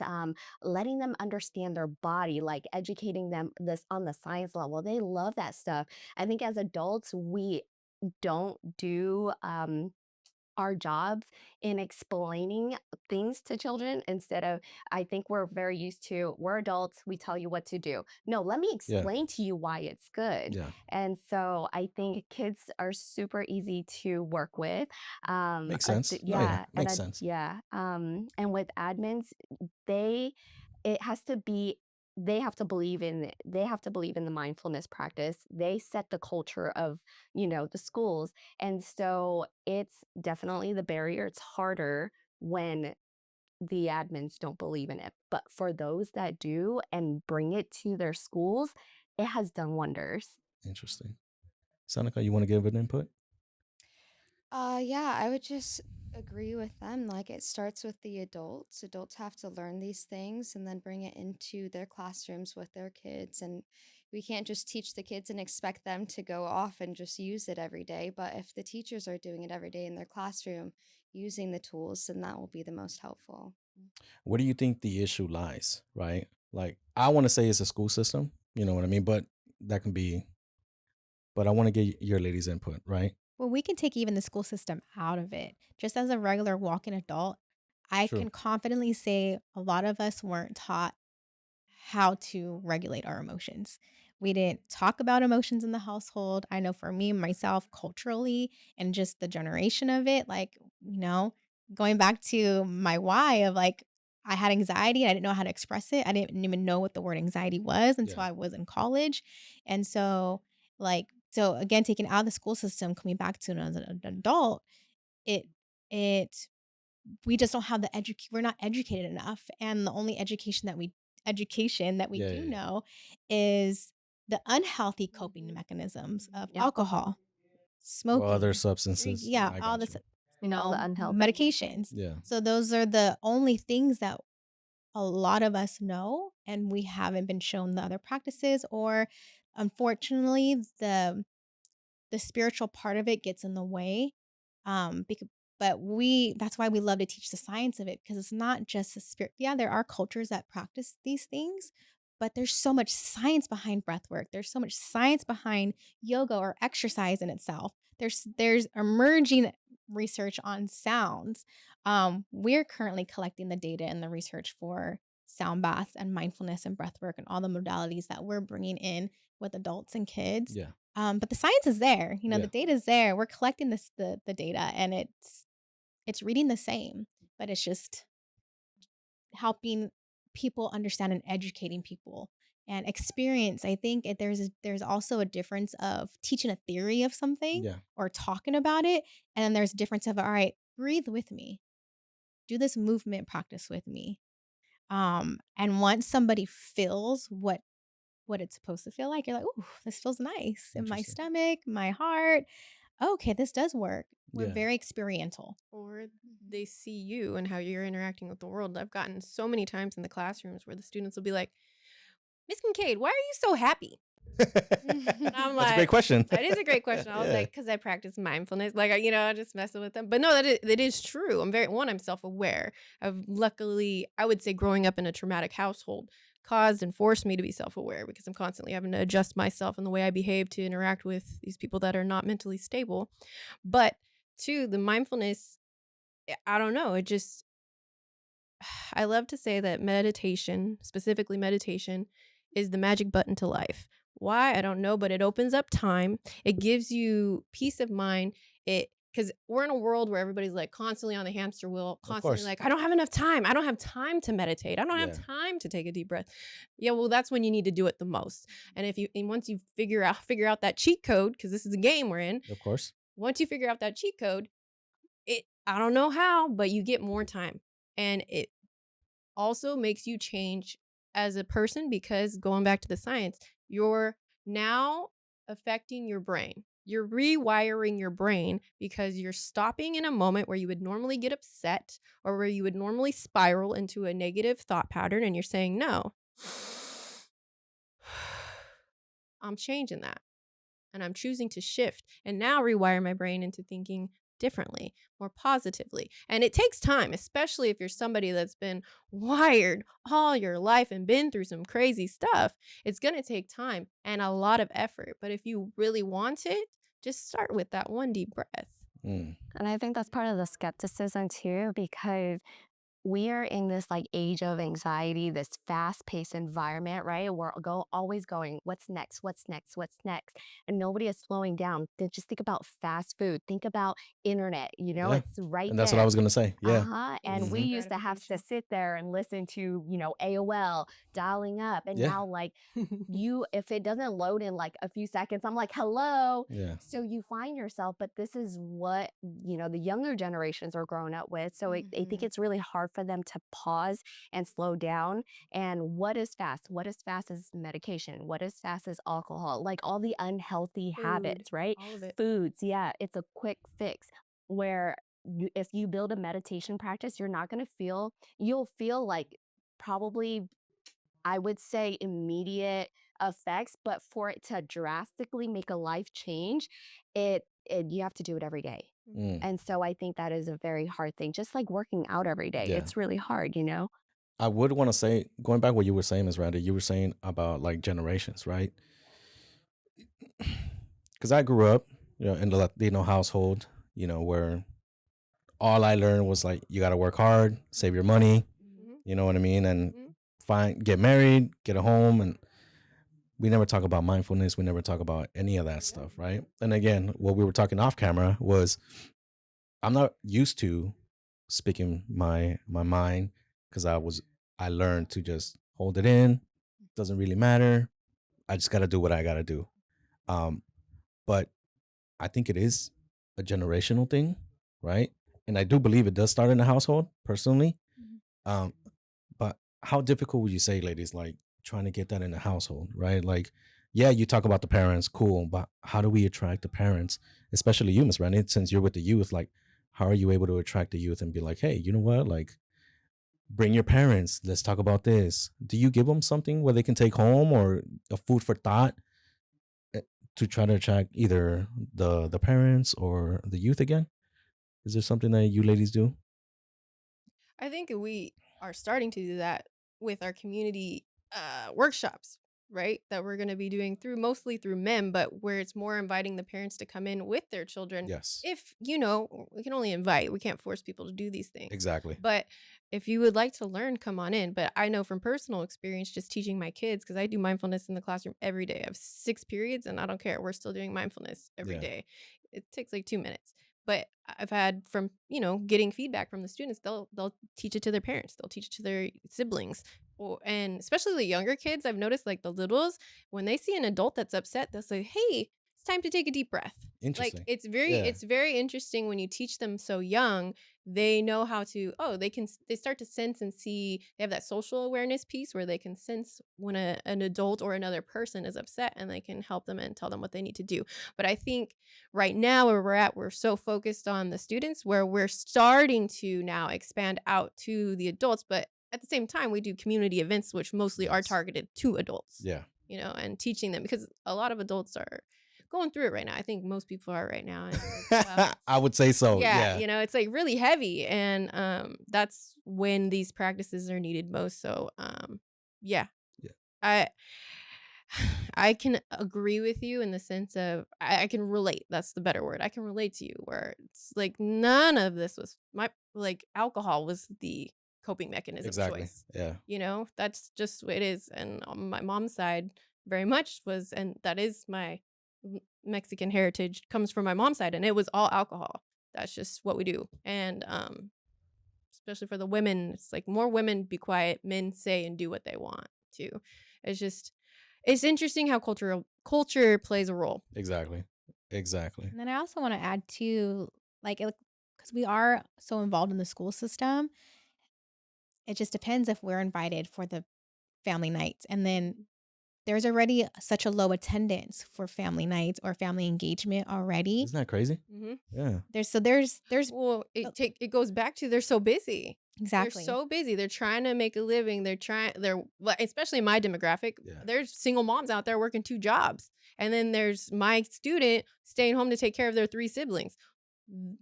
letting them understand their body, like educating them this on the science level. They love that stuff. I think as adults, we don't do our jobs in explaining things to children. Instead of, I think we're very used to, we're adults, we tell you what to do. No, let me explain to you why it's good. And so I think kids are super easy to work with. Makes sense. Makes sense. And with admins, it has to be, they have to believe in the mindfulness practice. They set the culture of the schools, and so it's definitely the barrier. It's harder when the admins don't believe in it, but for those that do and bring it to their schools, it has done wonders. Interesting. Anika, you want to give an input? I would just agree with them. Like it starts with the adults. Adults have to learn these things and then bring it into their classrooms with their kids. And we can't just teach the kids and expect them to go off and just use it every day. But if the teachers are doing it every day in their classroom, using the tools, then that will be the most helpful. Where do you think the issue lies, right? Like, I want to say it's a school system, you know what I mean? But that can be, but I want to get your ladies' input, right? Well, we can take even the school system out of it. Just as a regular walking adult, I can confidently say a lot of us weren't taught how to regulate our emotions. We didn't talk about emotions in the household. I know for me, myself, culturally, and just the generation of it, like, going back to my why of like, I had anxiety and I didn't know how to express it. I didn't even know what the word anxiety was until I was in college. And so, so again, taking out of the school system, coming back to it as an adult, it we just don't have the we're not educated enough. And the only education that we do know is the unhealthy coping mechanisms of alcohol, smoking, other substances. all this, all the unhealthy medications. So those are the only things that a lot of us know, and we haven't been shown the other practices, or unfortunately the spiritual part of it gets in the way. But that's why we love to teach the science of it, because it's not just a spirit. Yeah, there are cultures that practice these things, but there's so much science behind breath work. There's so much science behind yoga or exercise in itself. There's emerging research on sounds. We're currently collecting the data and the research for sound baths and mindfulness and breath work and all the modalities that we're bringing in with adults and kids. But the science is there. The data is there. We're collecting the data, and it's reading the same, but it's just helping people understand and educating people and experience. I think there's also a difference of teaching a theory of something or talking about it, and then there's a difference of, all right, breathe with me, do this movement practice with me. And once somebody feels what it's supposed to feel like, you're like, ooh, this feels nice in my stomach, my heart. Okay, this does work. We're very experiential. Or they see you and how you're interacting with the world. I've gotten so many times in the classrooms where the students will be like, Miss Kincaid, why are you so happy? I'm That's a great question. That is a great question. I was like, because I practice mindfulness. Like, I just messing with them. But no, that is true. I'm self-aware. Luckily, I would say growing up in a traumatic household caused and forced me to be self-aware, because I'm constantly having to adjust myself and the way I behave to interact with these people that are not mentally stable. But two, the mindfulness, I don't know. I love to say that meditation, specifically meditation, is the magic button to life. Why? I don't know, but it opens up time. It gives you peace of mind. Because we're in a world where everybody's like constantly on the hamster wheel, constantly like, I don't have enough time. I don't have time to meditate. I don't have time to take a deep breath. Yeah, well, that's when you need to do it the most. And once you figure out that cheat code, because this is a game we're in. Of course. Once you figure out that cheat code, I don't know how, but you get more time. And it also makes you change as a person, because going back to the science, you're now affecting your brain. You're rewiring your brain, because you're stopping in a moment where you would normally get upset or where you would normally spiral into a negative thought pattern, and you're saying, no, I'm changing that. And I'm choosing to shift and now rewire my brain into thinking differently, more positively. And it takes time, especially if you're somebody that's been wired all your life and been through some crazy stuff. It's going to take time and a lot of effort. But if you really want it, just start with that one deep breath. And I think that's part of the skepticism too, because we are in this like age of anxiety, this fast-paced environment, right? We're always going, what's next? What's next? What's next? And nobody is slowing down. Just think about fast food. Think about internet. It's right And that's there. what I was gonna say. Yeah. And we used to have to sit there and listen to, AOL dialing up. And now like if it doesn't load in like a few seconds, I'm like, hello. So you find yourself, but this is what, the younger generations are growing up with. So I think it's really hard for them to pause and slow down. And what is fast? What is fast is medication. What is fast is alcohol, like all the unhealthy habits, right? All of it. Foods. Yeah. It's a quick fix where if you build a meditation practice, you'll feel like probably, I would say, immediate effects, but for it to drastically make a life change, you have to do it every day. And so I think that is a very hard thing, just like working out every day. It's really hard, I would want to say, going back what you were saying, Ms. Randy, you were saying about like generations, right? Because I grew up, in the Latino household, where all I learned was like, you got to work hard, save your money, you know what I mean? And get married, get a home. And we never talk about mindfulness. We never talk about any of that stuff, right? And again, what we were talking off camera was, I'm not used to speaking my mind, because I learned to just hold it in. Doesn't really matter. I just got to do what I got to do. But I think it is a generational thing, right? and I do believe it does start in the household personally. Mhm. But how difficult would you say, ladies, like trying to get that in the household, right? Like, yeah, you talk about the parents, cool, but how do we attract the parents, especially you, Miss Randy, since you're with the youth? Like, how are you able to attract the youth and be like, hey, you know what, like, bring your parents, let's talk about this? Do you give them something where they can take home or a food for thought to try to attract either the parents or the youth again? Is there something that you ladies do? I think we are starting to do that with our community workshops, right? That we're going to be doing mostly through MEM, but where it's more inviting the parents to come in with their children. Yes. If, we can only invite, we can't force people to do these things. Exactly. But if you would like to learn, come on in. But I know from personal experience, just teaching my kids, because I do mindfulness in the classroom every day. I have 6 periods and I don't care. We're still doing mindfulness every day. It takes like 2 minutes. But I've had from, getting feedback from the students, they'll teach it to their parents. They'll teach it to their siblings. And especially the younger kids, I've noticed like the littles, when they see an adult that's upset, they'll say, hey, it's time to take a deep breath. Interesting. Like it's very interesting when you teach them so young. They know how to, they start to sense and see. They have that social awareness piece where they can sense when an adult or another person is upset, and they can help them and tell them what they need to do. But I think right now where we're at, we're so focused on the students, where we're starting to now expand out to the adults. But at the same time, we do community events, which mostly are targeted to adults. Yeah. And teaching them, because a lot of adults are going through it right now. I think most people are right now. I would say so. Yeah. It's like really heavy, and that's when these practices are needed most. So yeah. I can agree with you in the sense of I can relate. That's the better word. I can relate to you, where it's like none of this was alcohol was the coping mechanism choice. Yeah. That's just what it is. And on my mom's side, very much was, and that is my Mexican heritage, comes from my mom's side, and it was all alcohol. That's just what we do. And especially for the women, it's like more women be quiet, men say and do what they want to. It's interesting how culture plays a role. Exactly. And then I also want to add to, because we are so involved in the school system, it just depends if we're invited for the family nights. And then there's already such a low attendance for family nights or family engagement already. Isn't that crazy? Mm-hmm. Yeah. There's it goes back to they're so busy. Exactly. They're so busy. They're trying to make a living. They're especially my demographic. Yeah. There's single moms out there working 2 jobs. And then there's my student staying home to take care of their 3 siblings.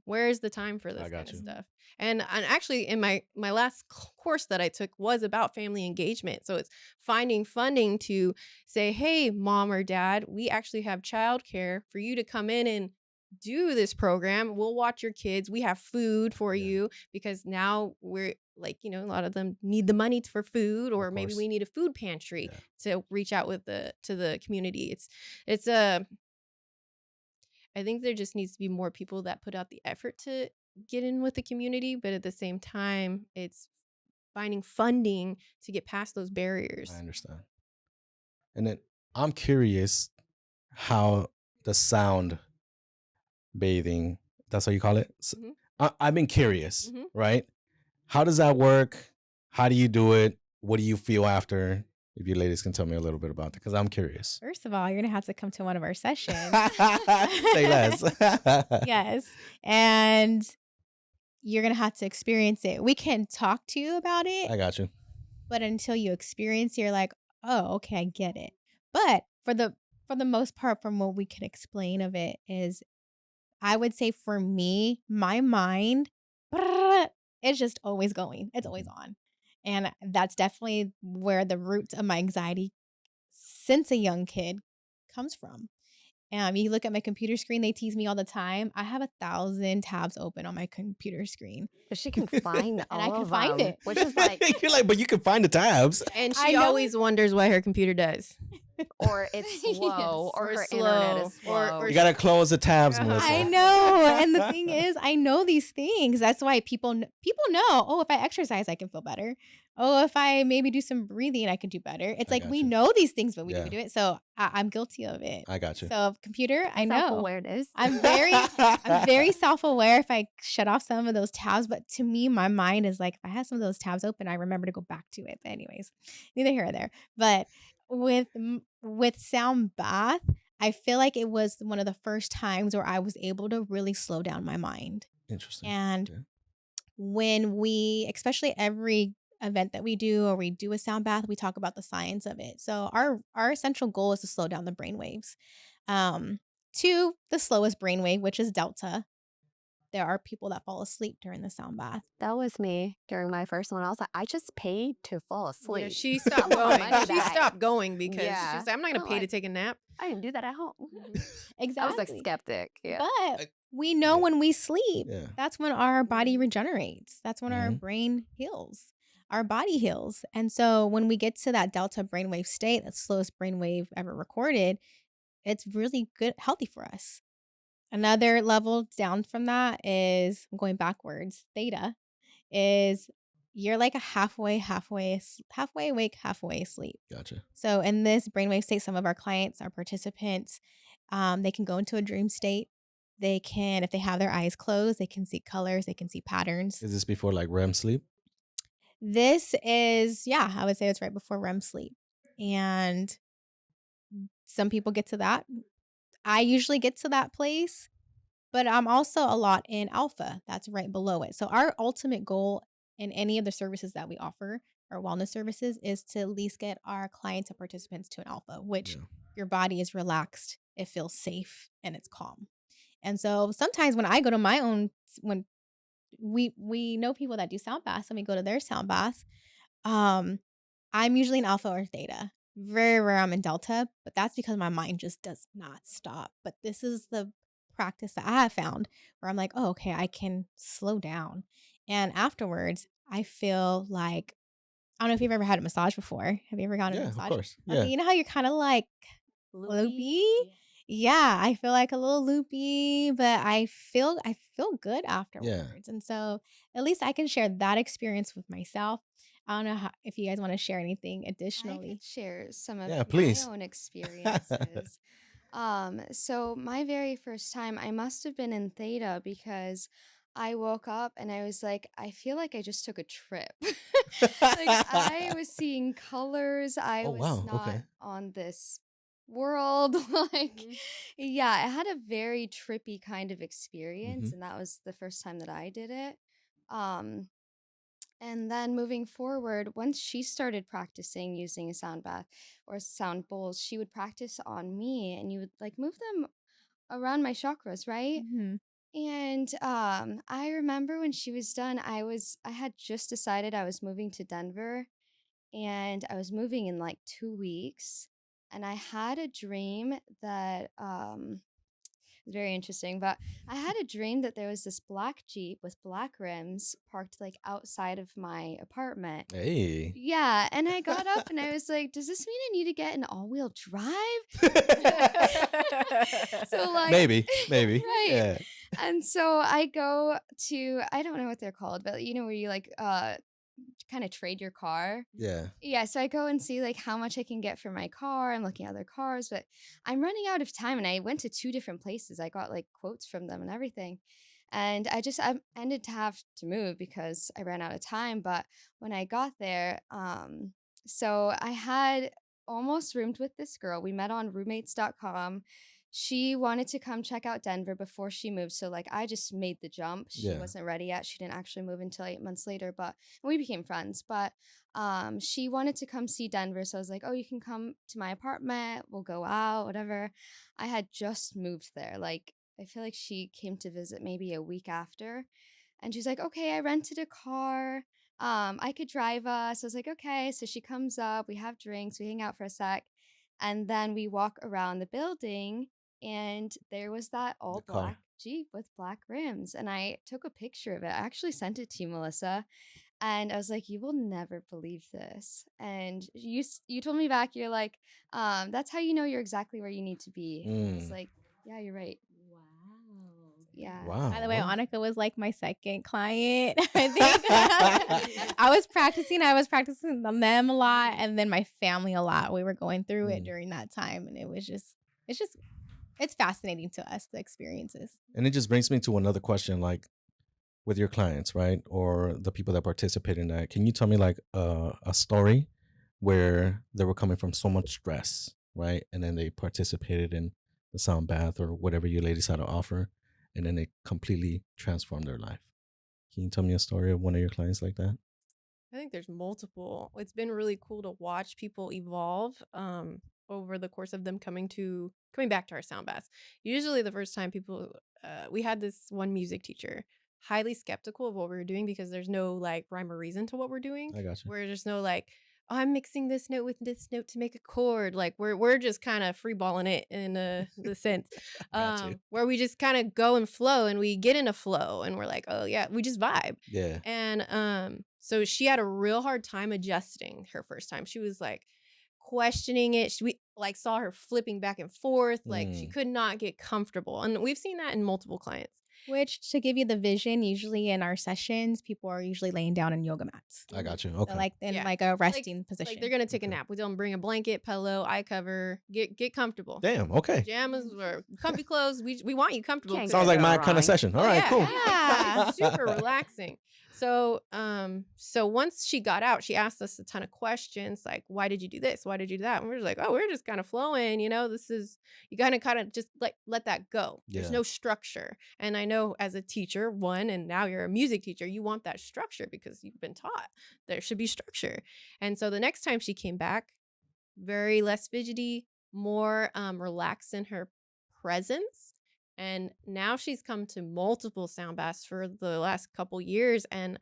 Where's the time for this kind of stuff? And actually in my last course that I took was about family engagement. So it's finding funding to say, hey, mom or dad, we actually have childcare for you to come in and do this program. We'll watch your kids. We have food for you, because now we're like, a lot of them need the money for food, or maybe we need a food pantry to reach out to the community. It's I think there just needs to be more people that put out the effort to get in with the community, but at the same time, it's finding funding to get past those barriers. I understand. And then I'm curious how the sound bathing, that's how you call it? Mm-hmm. I've been curious, right? How does that work? How do you do it? What do you feel after? If you ladies can tell me a little bit about it, because I'm curious. First of all, you're going to have to come to one of our sessions. Say less. Yes. And you're going to have to experience it. We can talk to you about it. I got you. But until you experience it, you're like, oh, okay, I get it. But for the most part, from what we can explain of it is, I would say for me, my mind, it's just always going. It's always on. And that's definitely where the roots of my anxiety since a young kid comes from. You look at my computer screen, they tease me all the time. I have 1,000 tabs open on my computer screen. But she can find all and I can of find them, it. Which is like... You're like, but you can find the tabs. And she always wonders why her computer does. or it's slow, Yes. or Or her internet slow, is slow. or You gotta close the tabs, Melissa. I know. And the thing is, I know these things. That's why people know. Oh, if I exercise, I can feel better. Oh, if I maybe do some breathing, I can do better. It's I like got we you. know these things, but we Yeah. do it. So I'm guilty of it. I got you. So computer, I know. Self-awareness. I'm very self-aware if I shut off some of those tabs. But to me, my mind is like, if I have some of those tabs open, I remember to go back to it. But anyways, neither here or there. But with sound bath, I feel like it was one of the first times where I was able to really slow down my mind. Interesting. And Okay. when we, especially every event that we do or we do a sound bath, we talk about the science of it. So our essential goal is to slow down the brain waves to the slowest brainwave, which is delta. There are people that fall asleep during the sound bath. That was me during my first one. I was like, I just paid to fall asleep. Yeah, she stopped I want my going. money She back. stopped going because Yeah. she's like, I'm not gonna I'm pay to like, take a nap. I didn't do that at home. Exactly. I was like skeptic. Yeah. But we know when we sleep, Yeah. that's when our body regenerates. That's when our Mhm. brain heals. Our body heals. And so when we get to that delta brainwave state, that slowest brainwave ever recorded, it's really good, healthy for us. Another level down from that is, I'm going backwards. Theta is you're like a halfway awake, halfway asleep. Gotcha. So in this brainwave state, some of our clients, our participants, they can go into a dream state. They can, if they have their eyes closed, they can see colors, they can see patterns. Is this before like REM sleep? This is, yeah, I would say it's right before REM sleep. And some people get to that. I usually get to that place, but I'm also a lot in alpha. That's right below it. So our ultimate goal in any of the services that we offer, our wellness services, is to at least get our clients and participants to an alpha, which your body is relaxed, it feels safe, and it's calm. And so sometimes when I go to my own, when we know people that do sound baths and we go to their sound baths, I'm usually in alpha or theta. Very rare I'm in delta, but that's because my mind just does not stop. But this is the practice that I have found where I'm like, oh, okay, I can slow down. And afterwards, I feel like, I don't know if you've ever had a massage before. Have you ever gotten a massage? Of course. Okay, Yeah. you know how you're kind of like loopy? Yeah, I feel like a little loopy, but I feel good afterwards. And so at least I can share that experience with myself. I don't know if you guys want to share anything I additionally. could share some of Yeah, please. my own experiences. So my very first time, I must have been in theta because I woke up and I was like, I feel like I just took a trip. Like I was seeing colors. I Oh, was wow. not Okay. on this world. Like, Mhm. yeah, I had a very trippy kind of experience, Mhm. and that was the first time that I did it. Um, and then moving forward, once she started practicing using a sound bath or sound bowls, she would practice on me and you would like move them around my chakras, right? Mhm. And I remember when she was done, I had just decided I was moving to Denver and I was moving in like 2 weeks. And I had a dream that it's very interesting. But I had a dream that there was this black Jeep with black rims parked like outside of my apartment. Hey. Yeah, and I got up and I was like, does this mean I need to get an all-wheel drive? So like Maybe. right. Yeah. And so I go to, I don't know what they're called, but you know where you like kind of trade your car. Yeah. Yeah, so I go and see like how much I can get for my car. I'm looking at other cars, but I'm running out of time and I went to 2 different places. I got like quotes from them and everything. And I ended to have to move because I ran out of time, but when I got there, so I had almost roomed with this girl. We met on roommates.com. She wanted to come check out Denver before she moved. So like I just made the jump. She Yeah. wasn't ready yet. She didn't actually move until 8 months later, but we became friends. But she wanted to come see Denver. So I was like, oh, you can come to my apartment. We'll go out, whatever. I had just moved there. Like I feel like she came to visit maybe a week after. And she's like, okay, I rented a car. I could drive us. I was like, okay. So she comes up, we have drinks, we hang out for a sec, and then we walk around the building, and there was that all The car. black Jeep with black rims. And I took a picture of it. I actually sent it to you, Melissa. And I was like, you will never believe this. And you told me back, you're like, that's how you know you're exactly where you need to be. I was like, yeah, you're right. Wow. Yeah. Wow. By the way, Anika was like my second client. I think I was practicing on them a lot, and then my family a lot. We were going through it during that time, and it's fascinating to us, the experiences. And it just brings me to another question, like with your clients, right? Or the people that participate in that. Can you tell me like a story where they were coming from so much stress, right? And then they participated in the sound bath or whatever you ladies had to offer, and then it completely transformed their life. Can you tell me a story of one of your clients like that? I think there's multiple. It's been really cool to watch people evolve over the course of them coming back to our sound baths. Usually the first time we had this one music teacher, highly skeptical of what we were doing because there's no like rhyme or reason to what we're doing. I got you. We're just no like, oh, I'm mixing this note with this note to make a chord. Like we're just kind of freeballing it in the sense where we just kind of go and flow, and we get in a flow, and we're like, oh yeah, we just vibe. Yeah. And so she had a real hard time adjusting her first time. She was like questioning it. We like saw her flipping back and forth. Like she could not get comfortable. And we've seen that in multiple clients. Which, to give you the vision, usually in our sessions, people are usually laying down in yoga mats. I got you. Okay. So like in like a resting position. Like they're gonna take a nap. We don't bring a blanket, pillow, eye cover. Get comfortable. Damn. Okay. Pajamas or comfy clothes. We want you comfortable. Sounds like my kind of session. All right. Cool. Yeah. Super relaxing. So once she got out, she asked us a ton of questions like, why did you do this? Why did you do that? And we're just like, oh, we're just kind of flowing, you kind of just let that go. There's no structure. And I know as a teacher, and now you're a music teacher, you want that structure because you've been taught there should be structure. And so the next time she came back, very less fidgety, more relaxed in her presence. And now she's come to multiple sound baths for the last couple years, and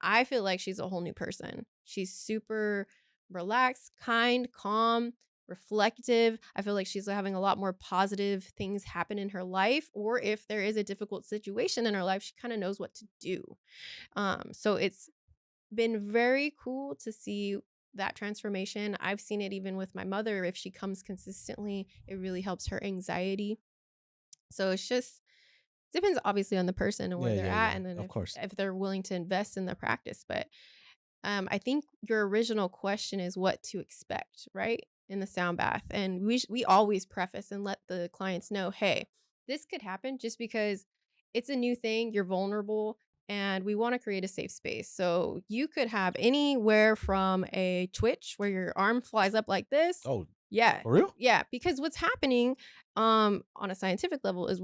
I feel like she's a whole new person. She's super relaxed, kind, calm, reflective. I feel like she's having a lot more positive things happen in her life, or if there is a difficult situation in her life, she kind of knows what to do. So it's been very cool to see that transformation. I've seen it even with my mother. If she comes consistently, it really helps her anxiety. So it's just depends obviously on the person and where they're at, and then if they're willing to invest in the practice. But I think your original question is what to expect, right, in the sound bath. And we always preface and let the clients know, hey, this could happen just because it's a new thing, you're vulnerable, and we want to create a safe space. So you could have anywhere from a twitch where your arm flies up like this. Oh, yeah. For real? Yeah, because what's happening on a scientific level is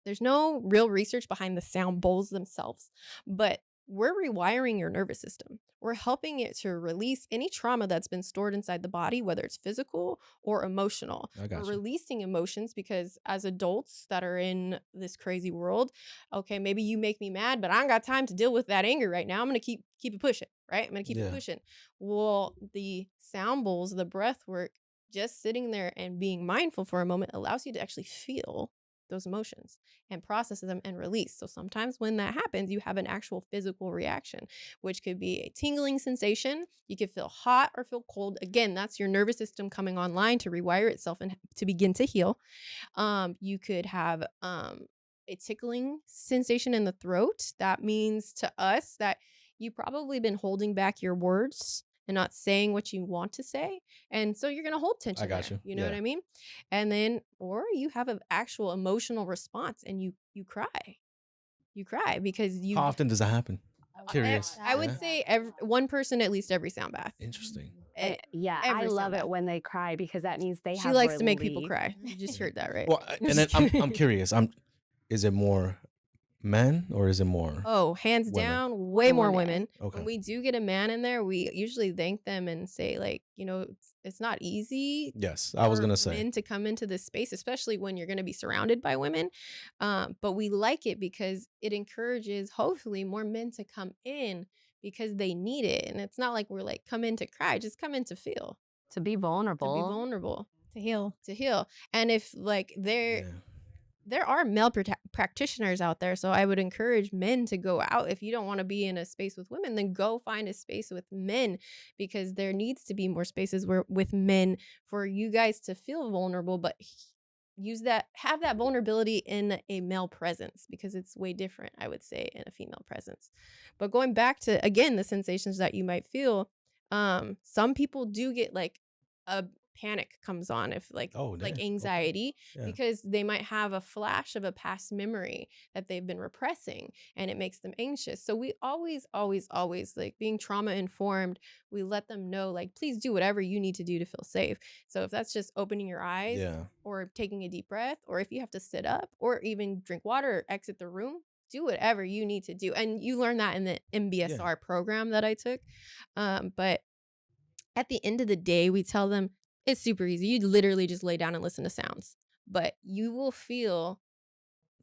there's no real research behind the sound bowls themselves, but we're rewiring your nervous system. We're helping it to release any trauma that's been stored inside the body, whether it's physical or emotional. We're releasing emotions because as adults that are in this crazy world, okay, maybe you make me mad, but I ain't got time to deal with that anger right now. I'm going to keep it pushing, right? I'm going to keep it pushing. Well, the sound bowls, the breath work, just sitting there and being mindful for a moment allows you to actually feel those emotions and process them and release. So sometimes when that happens, you have an actual physical reaction, which could be a tingling sensation. You could feel hot or feel cold. Again, that's your nervous system coming online to rewire itself and to begin to heal. You could have a tickling sensation in the throat. That means to us that you've probably been holding back your words and not saying what you want to say. And so you're going to hold tension. I got you. You know what I mean? And then, or you have an actual emotional response and you cry. You cry because you. How often does that happen? Curious. I would say one person at least every sound bath. Interesting. I love it when they cry because that means they have She likes to make people cry. You just heard that, right? Well, and then I'm curious. Is it more men or is it more? Oh, hands women? Down, way more women. Okay. When we do get a man in there, we usually thank them and say, like, it's not easy. Yes, I was gonna say men to come into this space, especially when you're gonna be surrounded by women. But we like it because it encourages, hopefully, more men to come in because they need it, and it's not like we're like come in to cry, just come in to feel, to be vulnerable, to heal. And if like there are male practitioners out there. So I would encourage men to go out. If you don't want to be in a space with women, then go find a space with men, because there needs to be more spaces with men for you guys to feel vulnerable, but have that vulnerability in a male presence, because it's way different, I would say, in a female presence. But going back to, again, the sensations that you might feel, some people do get like a panic comes on, if like anxiety, because they might have a flash of a past memory that they've been repressing, and it makes them anxious. So we always like being trauma informed, we let them know, like, please do whatever you need to do to feel safe. So if that's just opening your eyes or taking a deep breath, or if you have to sit up or even drink water or exit the room, do whatever you need to do. And you learn that in the MBSR program that I took. But at the end of the day, we tell them it's super easy. You literally just lay down and listen to sounds, but you will feel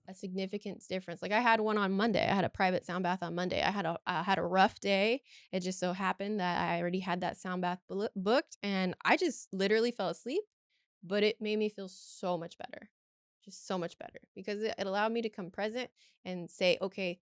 a significant difference. Like I had one on Monday. I had a private sound bath on Monday. I had a rough day. It just so happened that I already had that sound bath booked, and I just literally fell asleep, but it made me feel so much better. Just so much better, because it allowed me to come present and say, okay,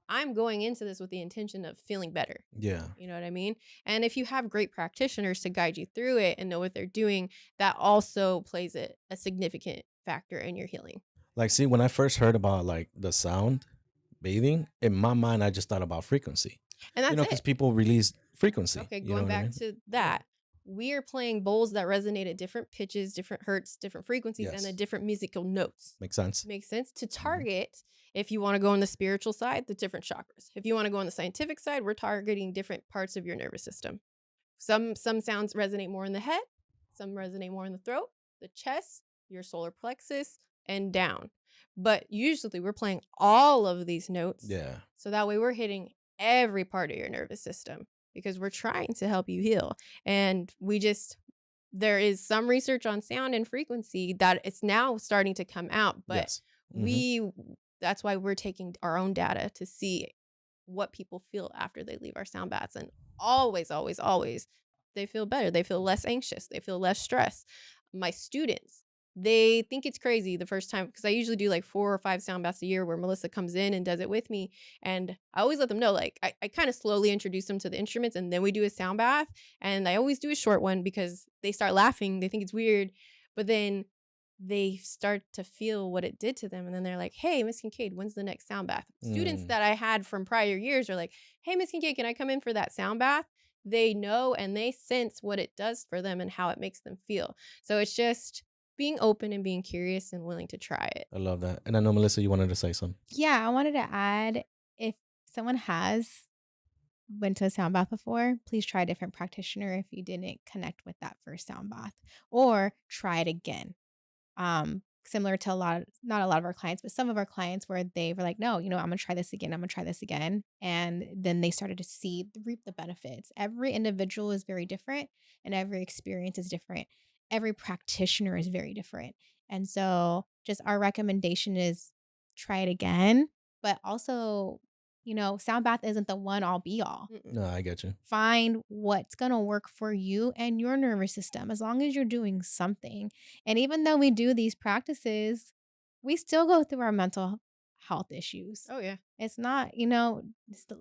I'm going into this with the intention of feeling better. Yeah. You know what I mean? And if you have great practitioners to guide you through it and know what they're doing, that also plays a significant factor in your healing. Like, see, when I first heard about like the sound bathing, in my mind, I just thought about frequency. And that's because people release frequency. Okay, going back to that, we are playing bowls that resonate at different pitches, different hertz, different frequencies, and the different musical notes. Makes sense. Makes sense to target. If you want to go on the spiritual side, the different chakras. If you want to go on the scientific side, we're targeting different parts of your nervous system. Some sounds resonate more in the head, some resonate more in the throat, the chest, your solar plexus, and down. But usually we're playing all of these notes. Yeah. So that way we're hitting every part of your nervous system, because we're trying to help you heal. And there is some research on sound and frequency that it's now starting to come out, but that's why we're taking our own data to see what people feel after they leave our sound baths. And always, they feel better. They feel less anxious. They feel less stress. My students, they think it's crazy the first time, because I usually do like 4 or 5 sound baths a year where Melissa comes in and does it with me. And I always let them know, like, I kind of slowly introduce them to the instruments, and then we do a sound bath. And I always do a short one because they start laughing. They think it's weird. But then they start to feel what it did to them. And then they're like, hey, Miss Kincaid, when's the next sound bath? Students that I had from prior years are like, hey, Miss Kincaid, can I come in for that sound bath? They know and they sense what it does for them and how it makes them feel. So it's just being open and being curious and willing to try it. I love that. And I know, Melissa, you wanted to say something. Yeah, I wanted to add, if someone has went to a sound bath before, please try a different practitioner if you didn't connect with that first sound bath, or try it again. Similar to not a lot of our clients, but some of our clients, where they were like, no, I'm going to try this again. I'm going to try this again. And then they started to reap the benefits. Every individual is very different, and every experience is different. Every practitioner is very different. And so just our recommendation is try it again, but also, sound bath isn't the one all be all. No, I get you. Find what's going to work for you and your nervous system, as long as you're doing something. And even though we do these practices, we still go through our mental health issues. Oh, yeah. It's not,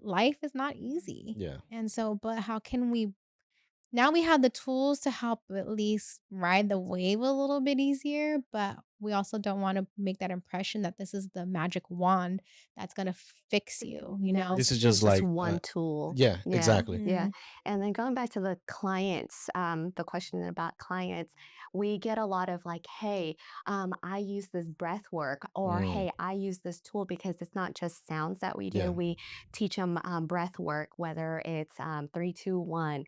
life is not easy. Yeah. And so, but how can we, now we have the tools to help at least ride the wave a little bit easier, but we also don't want to make that impression that this is the magic wand that's going to fix you, This is just like one tool. Yeah, exactly. Mm-hmm. Yeah. And then going back to the clients, the question about clients, we get a lot of like, hey, I use this breath work, or hey, I use this tool, because it's not just sounds that we do. Yeah. We teach them breath work, whether it's 3, 2, 1.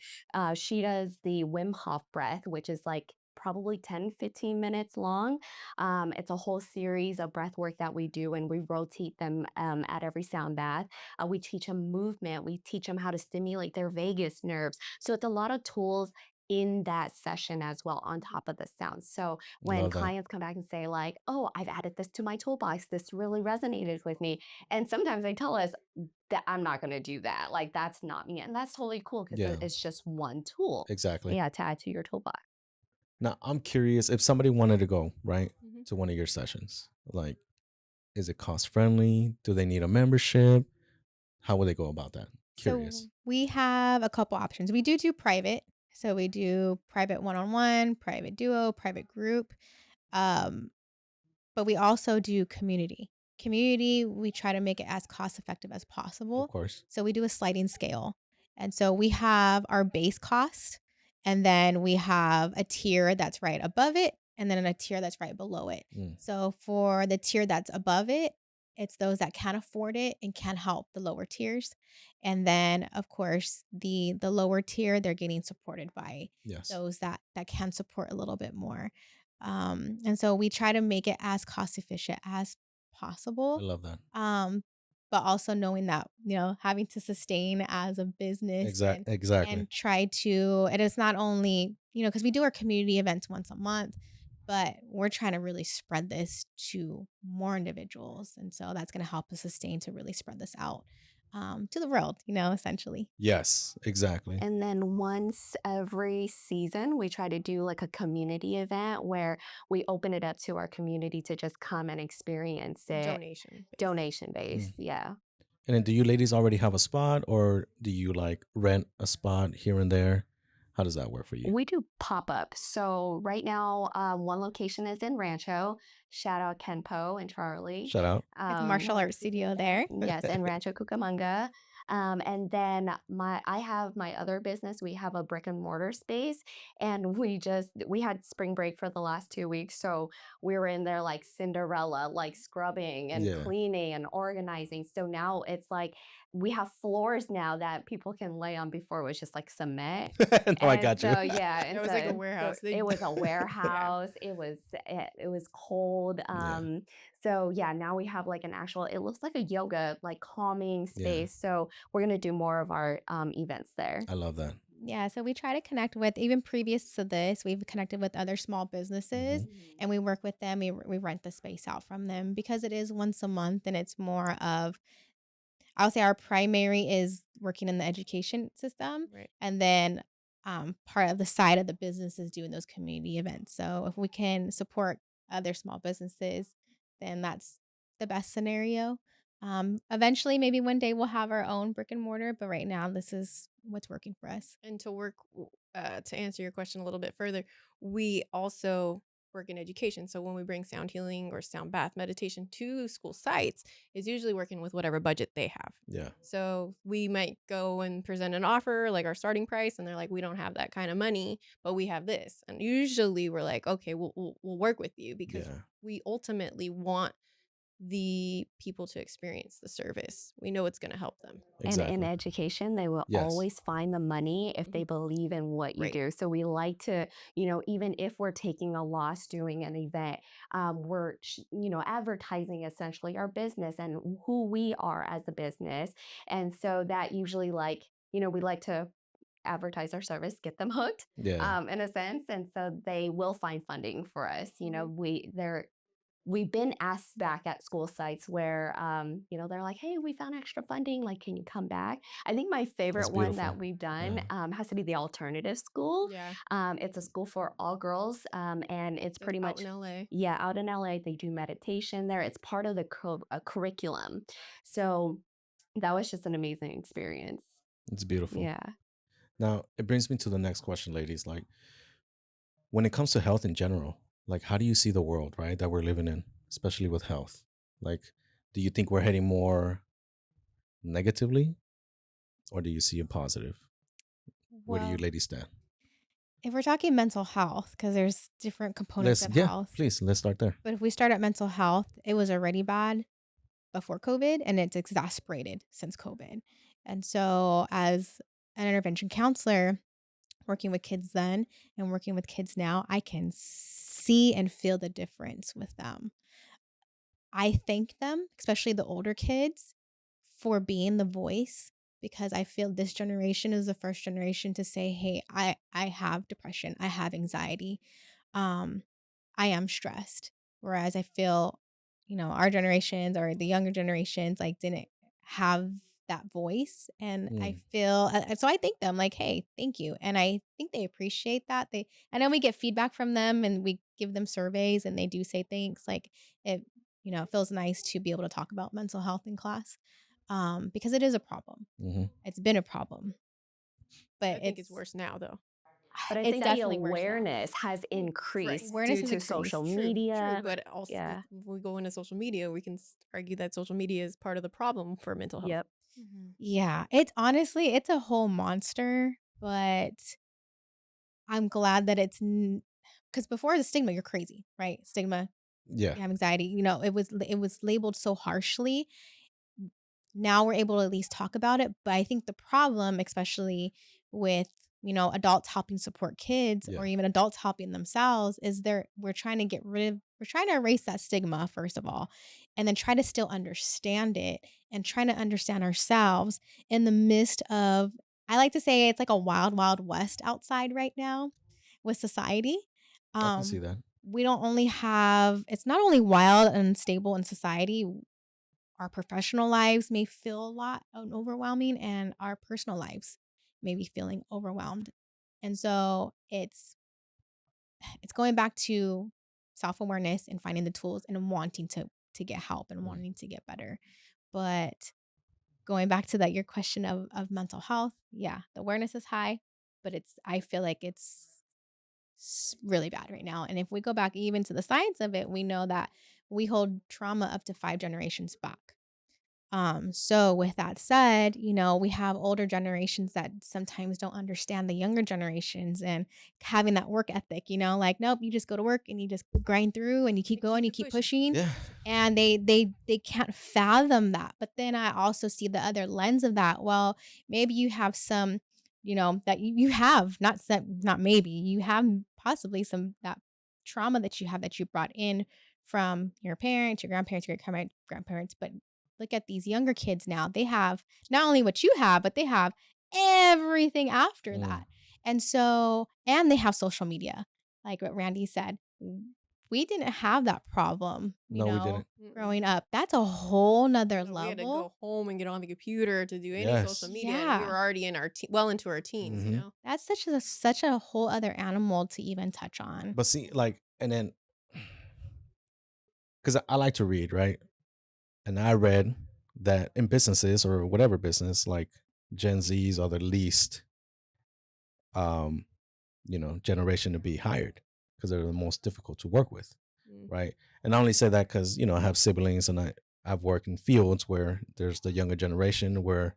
She does the Wim Hof breath, which is like probably 10-15 minutes long. It's a whole series of breath work that we do, and we rotate them at every sound bath. We teach them movement. We teach them how to stimulate their vagus nerves. So it's a lot of tools in that session as well, on top of the sounds. So when clients come back and say like, oh, I've added this to my toolbox, this really resonated with me. And sometimes they tell us that I'm not going to do that. Like, that's not me. And that's totally cool, because it's just one tool. Exactly. Yeah, to add to your toolbox. Now, I'm curious, if somebody wanted to go, right, to one of your sessions, like, Is it cost friendly? Do they need a membership? How will they go about that? Curious. So we have a couple options. We do private. So we do private one-on-one, private duo, private group. Um, but we also do community. Community, we try to make it as cost effective as Of possible. course. So we do a sliding scale. And so we have our base cost, and then we have a tier that's right above it, and then a tier that's right below it. Mm. So for the tier that's above it, it's those that can afford it and can help the lower tiers. And then of course the lower tier, they're getting supported by Yes. those that can support a little bit more. And so we try to make it as cost efficient as I possible. love that. But also knowing that, having to sustain as a business Exactly. and try to, and it's not only, because we do our community events once a month, but we're trying to really spread this to more individuals. And so that's going to help us sustain to really spread this out to the world, essentially. Yes, exactly. And then once every season, we try to do like a community event where we open it up to our community to just come and experience it. Donation based. Yeah. And then do you ladies already have a spot, or do you like rent a spot here and there? How does that work for you? We do pop-up. So right now, one location is in Rancho. Shout out Ken Poe and Charlie. Shout out. With the martial arts studio there. Yes, in Rancho Cucamonga. And then I have my other business. We have a brick and mortar space, and we had spring break for the last 2 weeks. So we were in there like Cinderella, like scrubbing and cleaning and organizing. So now it's like we have floors now that people can lay on. Before it was just like cement. No, I got you. So yeah, and It was like a warehouse. It was a warehouse. It was cold. So yeah, now we have like an actual. It looks like a yoga, like calming space. So we're gonna do more of our events there. I love that. Yeah, so we try to connect with, even previous to this, we've connected with other small businesses and we work with them. We rent the space out from them because it is once a month, and it's more of, I would say our primary is working in the education system. Right. And then part of the side of the business is doing those community events. So if we can support other small businesses, then that's the best scenario. Eventually, maybe one day we'll have our own brick and mortar, but right now this is what's working for us. And to answer your question a little bit further, we also work in education. So when we bring sound healing or sound bath meditation to school sites, it's usually working with whatever budget they have. Yeah. So we might go and present an offer, like our starting price, and they're like, we don't have that kind of money, but we have this. And usually we're like, okay, we'll work with you, because we ultimately want the people to experience the service. We know it's going to help them. Exactly. And in education, they will always find the money if they believe in what you do. So we like to, even if we're taking a loss doing an event, we're, advertising essentially our business and who we are as a business. And so that usually we like to advertise our service, get them hooked, in a sense. And so they will find funding for us. We've been asked back at school sites where, they're like, hey, we found extra funding. Like, can you come back? I think my favorite one that we've done has to be the alternative school. Yeah. It's a school for all girls. And it's pretty much out in LA. Yeah, out in LA. They do meditation there. It's part of the curriculum. So that was just an amazing experience. It's beautiful. Yeah. Now, it brings me to the next question, ladies. Like, when it comes to health in general, like, how do you see the world, right, that we're living in, especially with health? Like, do you think we're heading more negatively, or do you see it positive? Where do you ladies stand? If we're talking mental health, because there's different components of health. Please, let's start there. But if we start at mental health, it was already bad before COVID, and it's exacerbated since COVID. And so as an intervention counselor, working with kids then and working with kids now, I can see and feel the difference with them. I thank them, especially the older kids, for being the voice, because I feel this generation is the first generation to say, hey, I have depression, I have anxiety, I am stressed. Whereas I feel, our generations or the younger generations didn't have that voice. And I feel, so I thank them like, hey, thank you. And I think they appreciate that. I know we get feedback from them and we give them surveys and they do say thanks. Like, it feels nice to be able to talk about mental health in class, because it is a problem. It's been a problem, but I think it's worse now, though. But I it's think the definitely worse now. awareness has increased Awareness due has to increased. social True, media. but also Yeah. if we go into social media, we can argue that social media is part of the problem for mental health. Yep. Yeah, it's honestly, it's a whole monster, but I'm glad that it's because before the stigma, you're crazy, right? Stigma, Yeah. you have anxiety. It was labeled so harshly. Now we're able to at least talk about it, but I think the problem, especially with adults helping support kids or Yeah. even adults helping themselves, is we're trying to erase that stigma first of all, and then try to still understand it and trying to understand ourselves in the midst of, I like to say it's like a wild, wild west outside right now with society. I can see that. We don't only have, it's not only wild and unstable in society, our professional lives may feel a lot overwhelming, and our personal lives may be feeling overwhelmed. And so it's going back to self-awareness and finding the tools and wanting to get help and wanting to get better. But going back to your question of mental health, yeah, the awareness is high, but I feel like it's really bad right now. And if we go back even to the science of it, we know that we hold trauma up to 5 generations back. So with that said, we have older generations that sometimes don't understand the younger generations and having that work ethic, like, nope, you just go to work and you just grind through and you keep going, you keep pushing. Yeah. And they can't fathom that. But then I also see the other lens of that. Well, maybe you have some, that you have not maybe you have possibly some that trauma that you brought in from your parents, your grandparents, your grandparents, but look at these younger kids now. They have not only what you have, but they have everything after that. And so, and they have social media. Like what Randy said, we didn't have that problem, No, we didn't. growing up. That's a whole nother We had to level. go home and get on the computer to do any Yes. social media. And we Yeah. were already in our well into our teens, That's such a whole other animal to even touch on. But see, like, and then, because I like to read, right? And I read that in businesses or whatever business, like Gen Zs are the least, generation to be hired because they're the most difficult to work with, right? And I only say that because I have siblings and I've worked in fields where there's the younger generation where,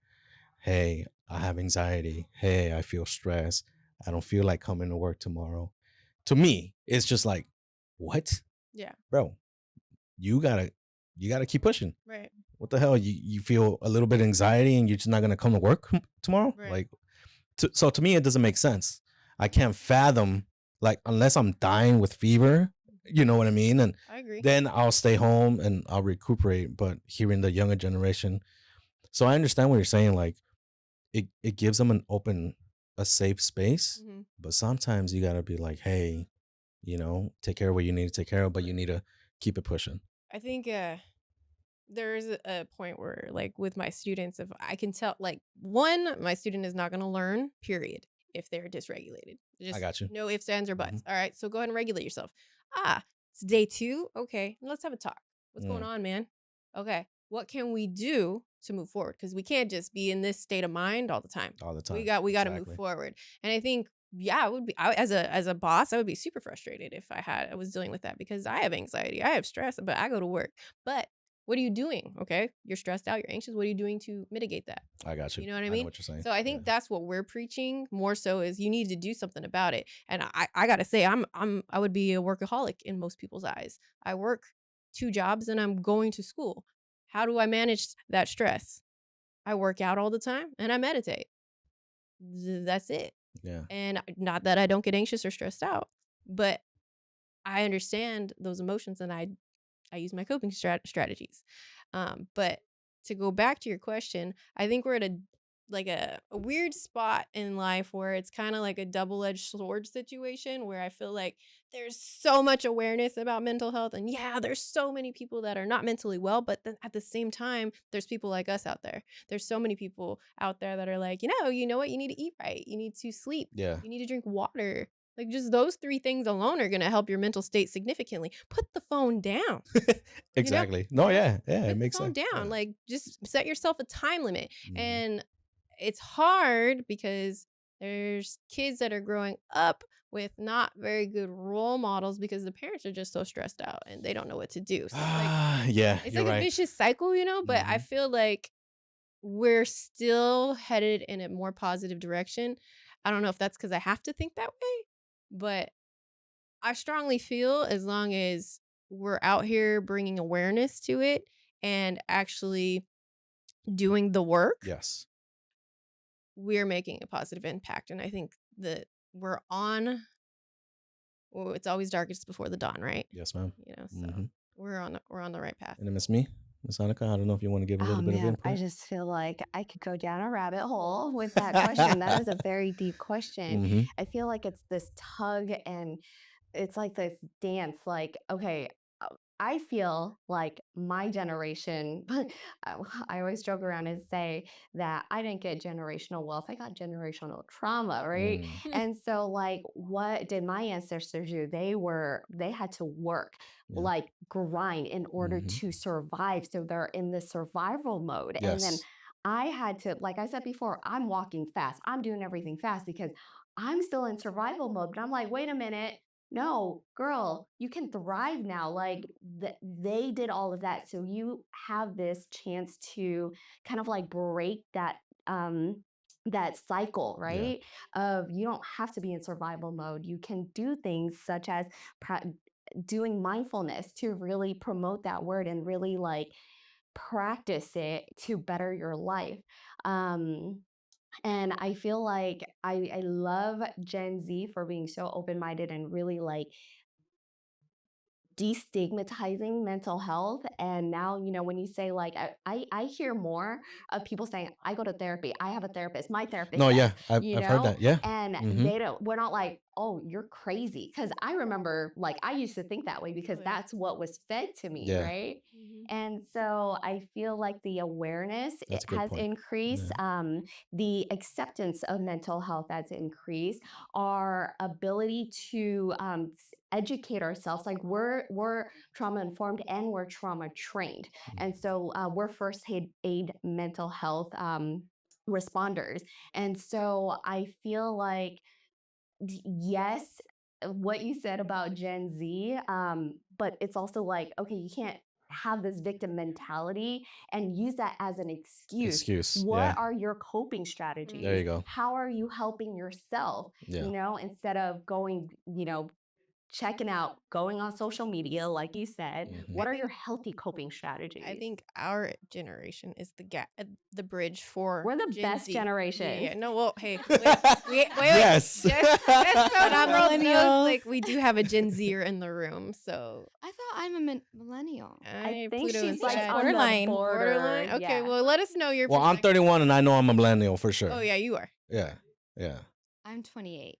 hey, I have anxiety. Hey, I feel stressed. I don't feel like coming to work tomorrow. To me, it's just like, what? Yeah. Bro, you gotta keep pushing. Right. What the hell? You feel a little bit of anxiety and you're just not gonna come to work tomorrow? Right. Like, so to me, it doesn't make sense. I can't fathom, like, unless I'm dying with fever, you know what I mean? And I agree. then I'll stay home and I'll recuperate. But hearing the younger generation, so I understand what you're saying. Like, it gives them a safe space. But sometimes you gotta be like, hey, take care of what you need to take care of, but you need to keep it pushing. I think there's a point where, like, with my students, if I can tell, like, one, my student is not going to learn, period, if they're dysregulated. I got you. No ifs, ands, or buts. All right, so go ahead and regulate yourself. It's day 2. Okay, let's have a talk. What's going on, man? Okay, what can we do to move forward? Because we can't just be in this state of mind all the time. We got to move forward. And I think, yeah, it would be, as a boss, I would be super frustrated if I was dealing with that, because I have anxiety, I have stress, but I go to work. But what are you doing? Okay, you're stressed out, you're anxious. What are you doing to mitigate that? I got you. You know what I know mean? what you're saying. So I think that's what we're preaching more so, is you need to do something about it. And I gotta say, I would be a workaholic in most people's eyes. I work 2 jobs and I'm going to school. How do I manage that stress? I work out all the time and I meditate. That's it. Yeah. And not that I don't get anxious or stressed out, but I understand those emotions and I use my coping strategies. But to go back to your question, I think we're at a weird spot in life where it's kind of like a double-edged sword situation, where I feel like there's so much awareness about mental health, and yeah, there's so many people that are not mentally well, but then at the same time, there's people like us out there. There's so many people out there that are like, you know what, you need to eat right, you need to sleep, Yeah. you need to drink water. Like, just those 3 things alone are gonna help your mental state significantly. Put the phone down. Exactly. No, yeah, Put it the makes phone sense. down. Yeah. Like, just set yourself a time limit. Mhm. And it's hard because there's kids that are growing up with not very good role models because the parents are just so stressed out and they don't know what to do. So, Yeah, it's you're like a right. vicious cycle, but I Mhm. feel like we're still headed in a more positive direction. I don't know if that's because I have to think that way, but I strongly feel as long as we're out here bringing awareness to it and actually doing the work, Yes. we're making a positive impact. And I think that we're on, well, it's always darkest before the dawn, right? Yes, ma'am. So Mhm. we're on the right path. And then Miss Anika, I don't know if you want to give a Oh little bit of man, I input. just feel like I could go down a rabbit hole with that question. That is a very deep question. hmm I feel like it's this tug and it's like this dance. Like, okay, I feel like my generation, I always joke around and say that I didn't get generational wealth, I got generational trauma, right? Mm, And so, like, what did my ancestors do? They had to work, yeah. like grind in order Mhm. to survive. So they're in the survival mode. And then Yes. I had to, like I said before, I'm walking fast, I'm doing everything fast because I'm still in survival mode. But I'm like, wait a minute. No, girl, you can thrive now. Like they did all of that. So you have this chance to kind of like break that cycle, Yeah. right? Of you don't have to be in survival mode. You can do things such as doing mindfulness to really promote that word and really like practice it to better your life. And I feel like I love Gen Z for being so open minded and really like destigmatizing mental health. And now, when you say like, I hear more of people saying, I go to therapy, I have a therapist, my therapist No, says, yeah, I've heard that. Yeah. and hmm we're not like, oh, you're crazy. Cause I remember like, I used to think that way because Oh, yeah. that's what was fed to me. Yeah. Right. Mhm. And so I feel like the awareness That's it a good has point. increased. The acceptance of mental health has increased. Our ability to educate ourselves, like we're trauma informed and we're trauma trained, and so we're first aid mental health responders. And so I feel like yes, what you said about Gen Z, but it's also like, okay, you can't have this victim mentality and use that as an excuse. What Yeah. are your coping There strategies? you go. How are you helping yourself? Yeah. Instead of going, checking out, going on social media, like you said, Mhm. what are your healthy coping strategies? I think our generation is the bridge for We're the Gen best Z. generation. Yeah. No. Well, hey, wait. Yes. Just so But the I'm world knows, millennials. like, we do have a Gen Zer in the room. So I thought I'm a millennial. I think Pluto she's is like bad. on the Borderline. border. Okay. Yeah. Well, let us know your. Well, I'm perspective. 31 and I know I'm a millennial for sure. Oh yeah, you are. Yeah. Yeah. I'm 28.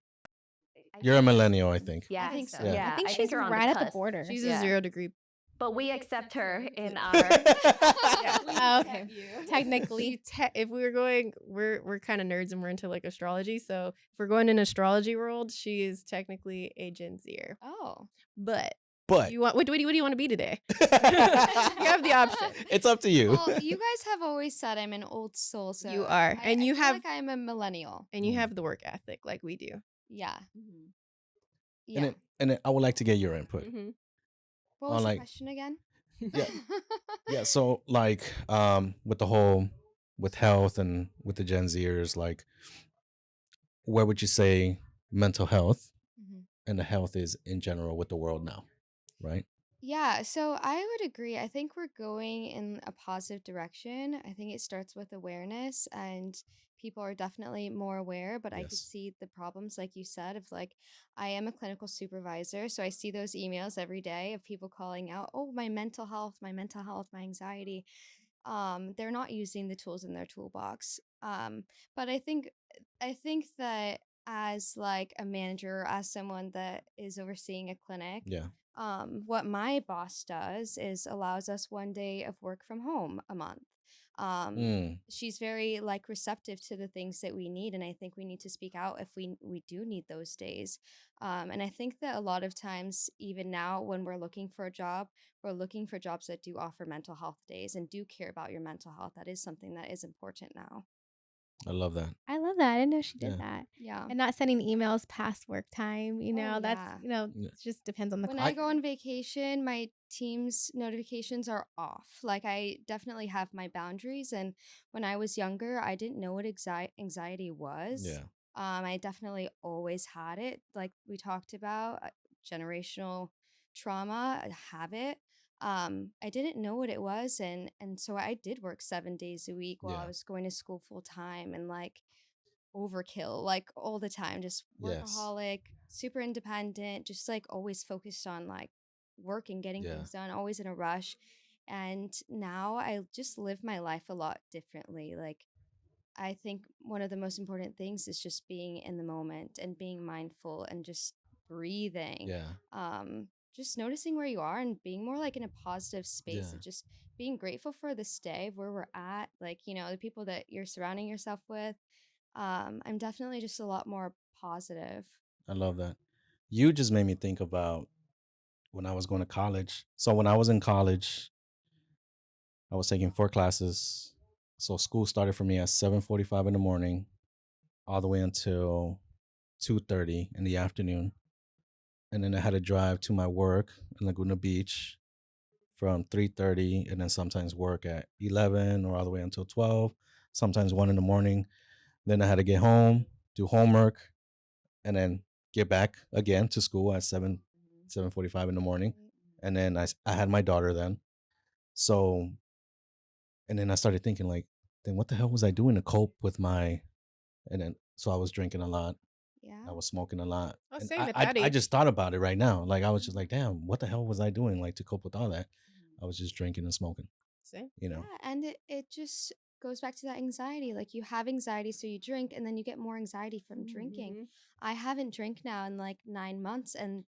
You're a millennial, I think. Yeah, I think so. Yeah, I think she's you're on right the at the cusp. border. She's Yeah. a 0-degree. But we accept her in our. Oh, okay. Technically. If we were going, we're kind of nerds and we're into like astrology. So if we're going in astrology world, she is technically a Gen Zer. Oh. But But you want what do you want to be today? You have the option. it's up to you. Well, you guys have always said I'm an old soul, so You are, and you I feel have- like I'm a millennial. And you have the work ethic like we do. Yeah. Mhm. Yeah. And then I would like to get your input. Mhm. What was the like- question again? Yeah. Yeah. So like with the whole with health and with the Gen Zers, like where would you say mental health Mhm. and the health is in general with the world now? Right? Yeah, so I would agree. I think we're going in a positive direction. I think it starts with awareness, and people are definitely more aware, but I could Yes. see the problems, like you said, of like, I am a clinical supervisor, so I see those emails every day of people calling out, oh, my mental health, my anxiety. They're not using the tools in their toolbox. But I think that as like a manager, as someone that is overseeing a clinic, Yeah. what my boss does is allows us 1 day of work from home a month. She's very like receptive to the things that we need, and I think we need to speak out if we do need those days. And I think that a lot of times, even now, when we're looking for a job, we're looking for jobs that do offer mental health days and do care about your mental health. That is something that is important now. I love that. I love that. I didn't know she did Yeah. that. Yeah. And not sending emails past work time, that's, Yeah. Yeah. it just depends on the When call. I go on vacation, my team's notifications are off. Like I definitely have my boundaries, and when I was younger, I didn't know what anxiety was. Yeah. I definitely always had it. Like we talked about, generational trauma, I have it. I didn't know what it was, and so I did work 7 days a week while I Yeah. was going to school full time, and like overkill, like all the time, just Yes. workaholic, super independent, just like always focused on like work and getting Yeah. things done, always in a rush. And now I just live my life a lot differently. Like I think one of the most important things is just being in the moment and being mindful and just breathing. Yeah. Just noticing where you are and being more like in a positive space Yeah. of just being grateful for this day, where we're at, like, the people that you're surrounding yourself with. I'm definitely just a lot more positive. I love that. You just made me think about when I was going to college. So when I was in college, I was taking 4 classes. So school started for me at 7:45 in the morning, all the way until 2:30 in the afternoon, and then I had to drive to my work in Laguna Beach from 3:30, and then sometimes work at 11 or all the way until 12, sometimes 1 in the morning. Then I had to get home, do homework, and then get back again to school at 7:45 in the morning. And then I had my daughter then. So, and then I started thinking like, then what the hell was I doing to cope with and then so I was drinking a lot. I Yeah. was smoking a lot. Oh, And same at I that I age. just thought about it right now. Like I was just like, damn, what the hell was I doing like to cope with all that? I was just drinking and smoking, Same. you know. Yeah, and it just goes back to that anxiety. Like you have anxiety, so you drink, and then you get more anxiety from drinking. Mhm. I haven't drank now in like 9 months, and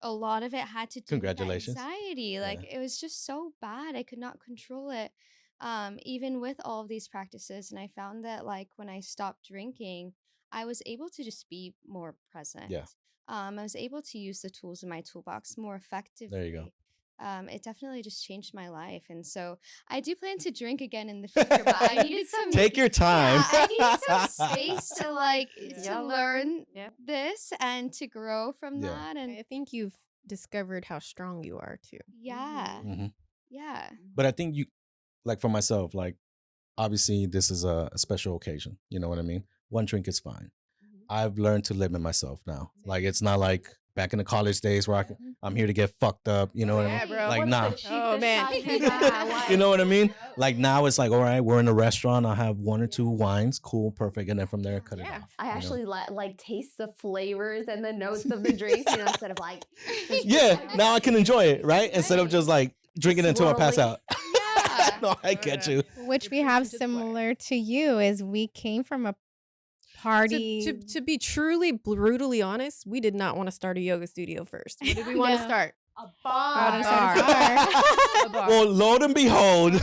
a lot of it had to do with that Congratulations. anxiety. Like Yeah. it was just so bad. I could not control it. Even with all of these practices. And I found that like when I stopped drinking, I was able to just be more present. Yeah. I was able to use the tools in my toolbox more There you go. effectively. It definitely just changed my life. And so I do plan to drink again in the future, but I needed some Take your time. yeah, I needed some space to like Yeah. to learn Yep. this and to grow from Yeah. that. And I think you've discovered how strong you are too. yeah, Mhm. yeah, But I think you, like for myself, like obviously this is a special occasion. You know what I mean? One drink is fine. I've learned to limit myself now. Like it's not like back in the college days where I'm here to get fucked up. You know Oh, what I yeah, mean? bro. Like What's nah. the cheapest Oh, man. shot you got? You know what I mean? Like now it's like, all right, we're in a restaurant. I'll have 1 or 2 wines. Cool, perfect. And then from there, cut it Yeah. off. I you know? actually like taste the flavors and the notes of the drinks, instead of like. Yeah, now I can enjoy it, right? Instead of just like drinking until I pass Swirly. out. yeah. No, I get you. Which we have similar to you is we came from a party. To be truly brutally honest, we did not want to start a yoga studio first. What did we want to No. start? A Wanna bar. start a bar. A bar. Well, lo and behold. This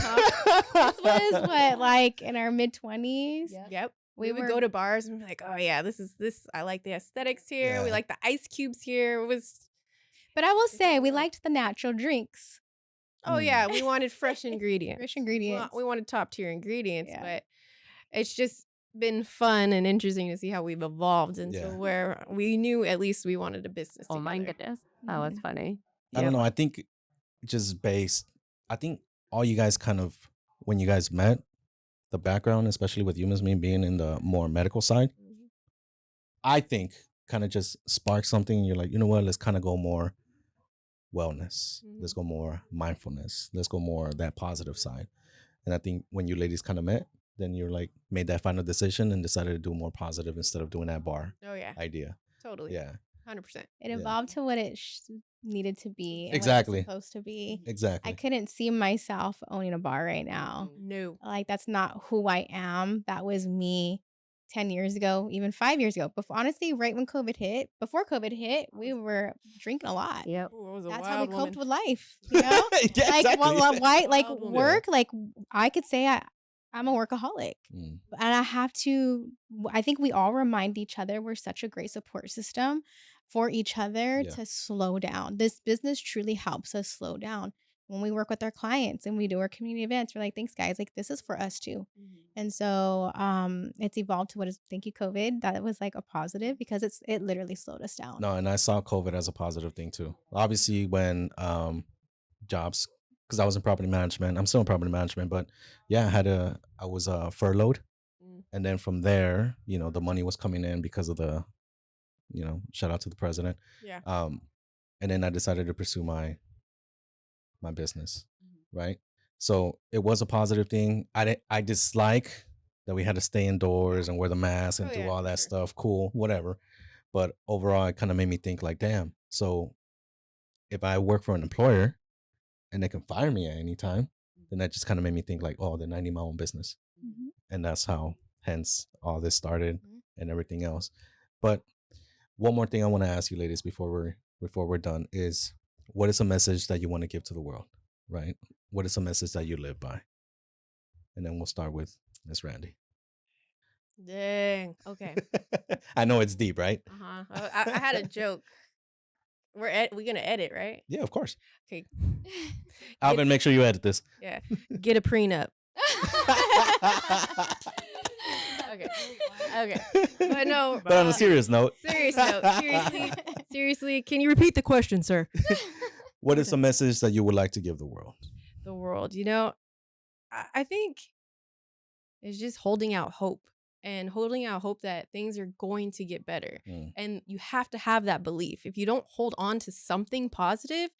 was what, like in our mid-20s? Yep. We We would were- go to bars and be like, oh yeah, this. I like the aesthetics here. We Yeah. like the ice cubes here. It was. But I will say we liked the natural drinks. Oh yeah, we wanted fresh ingredients. Fresh ingredients. We wanted top tier ingredients, Yeah. but it's just been fun and interesting to see how we've evolved into Yeah. where we knew at least we wanted a business. Oh my together. goodness, that was funny. I don't know. I think just based, I think all you guys kind of, when you guys met, the background, especially with you, Ms. Me being in the more medical side, Mhm. I think kind of just sparked something. And you're like, you know what? Let's kind of go more wellness. Let's go more mindfulness. Let's go more that positive side. And I think when you ladies kind of met, then you're like made that final decision and decided to do more positive instead of doing that bar Oh yeah, idea. totally. Yeah, 100%. It Yeah. evolved to what it needed to be. And Exactly. What it was supposed to be. exactly. I couldn't see myself owning a bar right now. No. Like that's not who I am. That was me 10 years ago, even 5 years ago. Before, honestly, right when COVID hit, before COVID hit, we were drinking a lot. Yep. Ooh, I was a That's how we wild coped woman. with life, you know? Yeah, Like, exactly. why? Like, Wild woman. work, like, I could say I'm a workaholic. Mm. And I have to, I think we all remind each other we're such a great support system for each other Yeah. to slow down. This business truly helps us slow down. When we work with our clients and we do our community events, we're like, thanks guys, like this is for us too. And so it's evolved to what is, thank you COVID. That was like a positive because it literally slowed us down. No, and I saw COVID as a positive thing too. Obviously, when jobs, because I was in property management, I'm still in property management, but yeah, I was furloughed, and then from there, you know, the money was coming in because of the, you know, shout out to the president. Yeah. And then I decided to pursue my business, right? So it was a positive thing. I dislike that we had to stay indoors and wear the mask and Oh, do yeah, all for that sure. stuff. Cool, whatever. But overall, it kind of made me think like, damn. So if I work for an employer and they can fire me at any time, then that just kind of made me think like, oh, then I need my own business. And that's how, hence, all this started and everything else. But one more thing I want to ask you, ladies, before we're done is, what is a message that you want to give to the world, right? What is a message that you live by? And then we'll start with Miss Randy. Dang. Okay. I know it's deep, right? I had a joke. We're gonna edit, right? Yeah, of course. Okay. Alvin, make sure you edit this. Yeah. Get a prenup. Okay. But no. But on a serious note. Seriously, can you repeat the question, sir? What is a message that you would like to give the world? The world, you know, I think it's just holding out hope that things are going to get better. And you have to have that belief. If you don't hold on to something positive,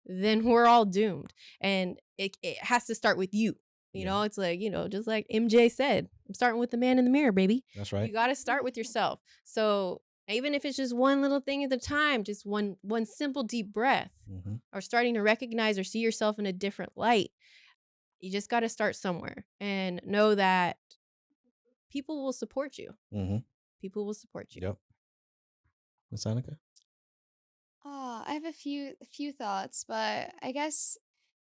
then we're all doomed. And it has to start with you. You know, it's like, you know, just like MJ said, I'm starting with the man in the mirror, baby. That's right. You got to start with yourself. So even if it's just one little thing at a time, just one simple deep breath, or starting to recognize or see yourself in a different light, you just got to start somewhere and know that people will support you. People will support you. Yep. Miss Anika? I have a few thoughts, but I guess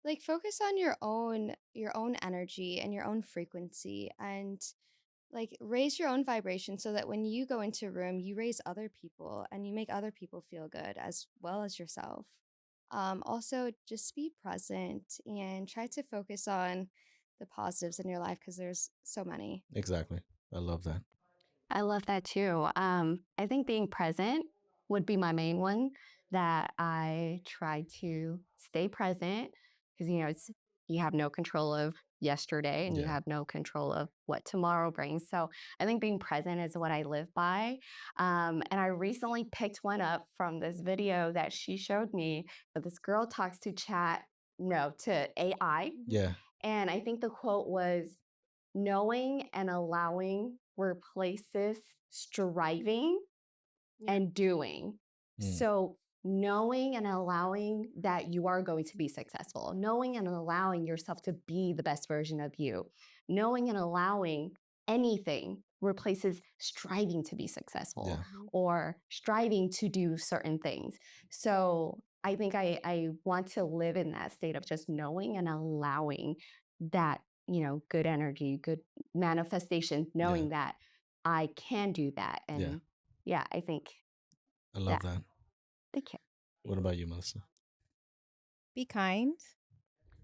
like focus on your own energy and your own frequency, and like raise your own vibration so that when you go into a room, you raise other people and you make other people feel good as well as yourself. Also, just be present and try to focus on the positives in your life because there's so many. Exactly. I love that. I love that too. I think being present would be my main one, that I try to stay present because, you know, you have no control of yesterday and you have no control of what tomorrow brings. So I think being present is what I live by. And I recently picked one up from this video that she showed me, but this girl talks to AI. Yeah. And I think the quote was, knowing and allowing replaces striving and doing. So knowing and allowing that you are going to be successful, knowing and allowing yourself to be the best version of you, knowing and allowing anything replaces striving to be successful or striving to do certain things. So I think I want to live in that state of just knowing and allowing that, you know, good energy, good manifestation, knowing that I can do that. And I think I love that. Thank you. What about you, Melissa? Be kind.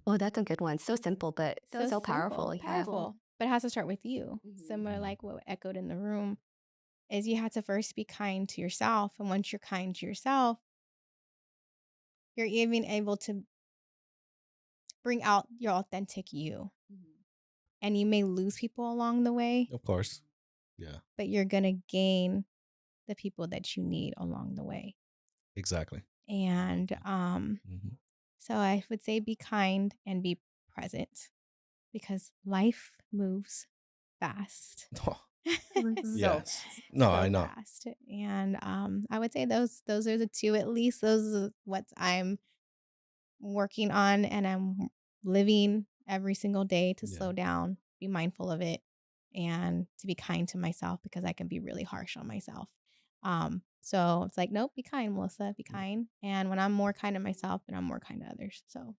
Oh, that's a good one. So simple, but so powerful. Simple, powerful. But it has to start with you. Similar like what echoed in the room is you have to first be kind to yourself. And once you're kind to yourself, you're even able to bring out your authentic you. And you may lose people along the way. Of course. Yeah. But you're going to gain the people that you need along the way. Exactly. And so I would say be kind and be present because life moves fast. Yes. No, I know. Fast. And I would say those are the two, at least those are what I'm working on and I'm living every single day to slow down, be mindful of it, and to be kind to myself, because I can be really harsh on myself. So it's like, nope, be kind, Melissa, be kind. And when I'm more kind to myself, then I'm more kind to others. So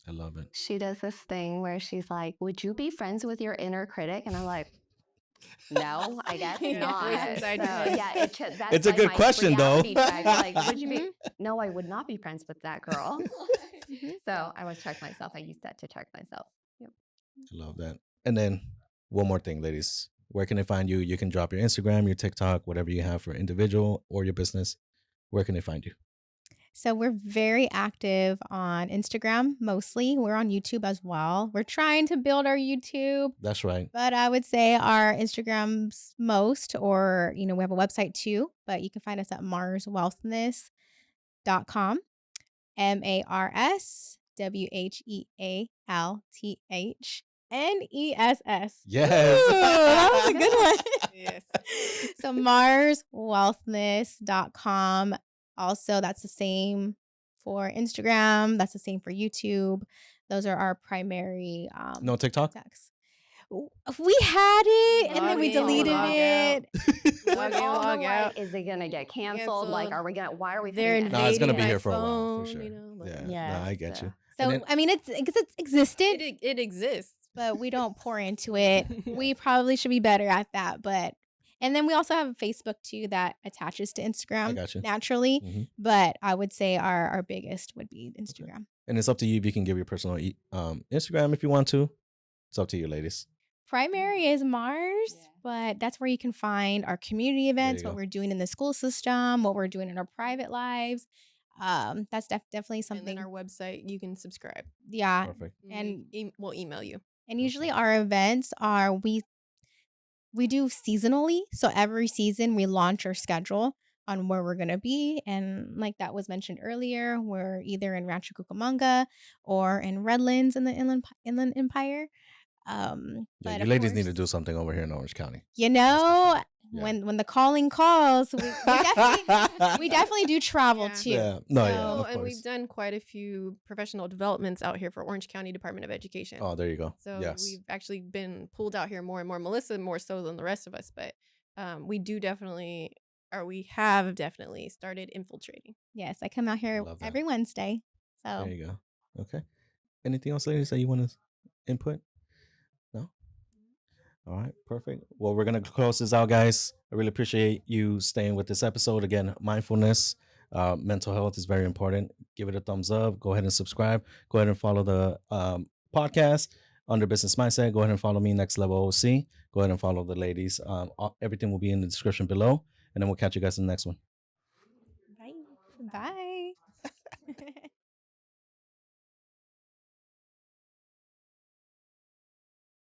I love it. She does this thing where she's like, would you be friends with your inner critic? And I'm like, no, I guess not. Voice inside your So, head. yeah, that's It's a like good my question, though. reality check. Like, would you be? No, I would not be friends with that girl. So I always check myself. I use that to check myself. Yep. I love that. And then one more thing, ladies. Where can they find you? You can drop your Instagram, your TikTok, whatever you have for individual or your business. Where can they find you? So we're very active on Instagram mostly. We're on YouTube as well. We're trying to build our YouTube. That's right. But I would say our Instagram's most, or, we have a website too, but you can find us at marswhealthness.com. MarsWhealthness. Yes. Ooh, that was a good one. Yes. So marswhealthness.com. Also, that's the same for Instagram. That's the same for YouTube. Those are our primary No TikTok? TikToks. We had it and then Log we in, deleted log it. Log in, log out. Is it gonna get canceled? Like, are we gonna? Why are we? They're putting that No, it's gonna in be invading here my for a while, for phone, sure. like- Yeah, no, I get you. So, And then- I mean, it's existed, It exists. but we don't pour into it. We probably should be better at that. And then we also have Facebook too that attaches to Instagram got you. naturally. Mhm. But I would say our biggest would be Instagram. And it's up to you if you can give your personal Instagram if you want to. It's up to you, ladies. Primary is Mars, but that's where you can find our community events, what go. we're doing in the school system, what we're doing in our private lives. That's definitely And something. then our website, you can subscribe. Yeah. Perfect. And We'll email you. And usually our events are we do seasonally. So every season we launch our schedule on where we're going to be. And like that was mentioned earlier, we're either in Rancho Cucamonga or in Redlands in the Inland Empire. Yeah, But you of ladies need to course, do something over here in Orange County. Yeah. When the calling calls, we we definitely do travel Yeah. too. Yeah. No, yeah, So- of And course. we've done quite a few professional developments out here for Orange County Department of Education. Oh, there you go. So yes. we've actually been pulled out here more and more. Melissa more so than the rest of us, but we have definitely started infiltrating. Yes, I come out here Love that. every Wednesday. So There you go. Okay. Anything else, ladies, that you want to input? No? All right. Perfect. Well, we're going to close this out, guys. I really appreciate you staying with this episode. Again, mindfulness, mental health is very important. Give it a thumbs up. Go ahead and subscribe. Go ahead and follow the podcast, Under Business Mindset. Go ahead and follow me, Next Level OC. Go ahead and follow the ladies. Everything will be in the description below. And then we'll catch you guys in the next one. bye. Bye.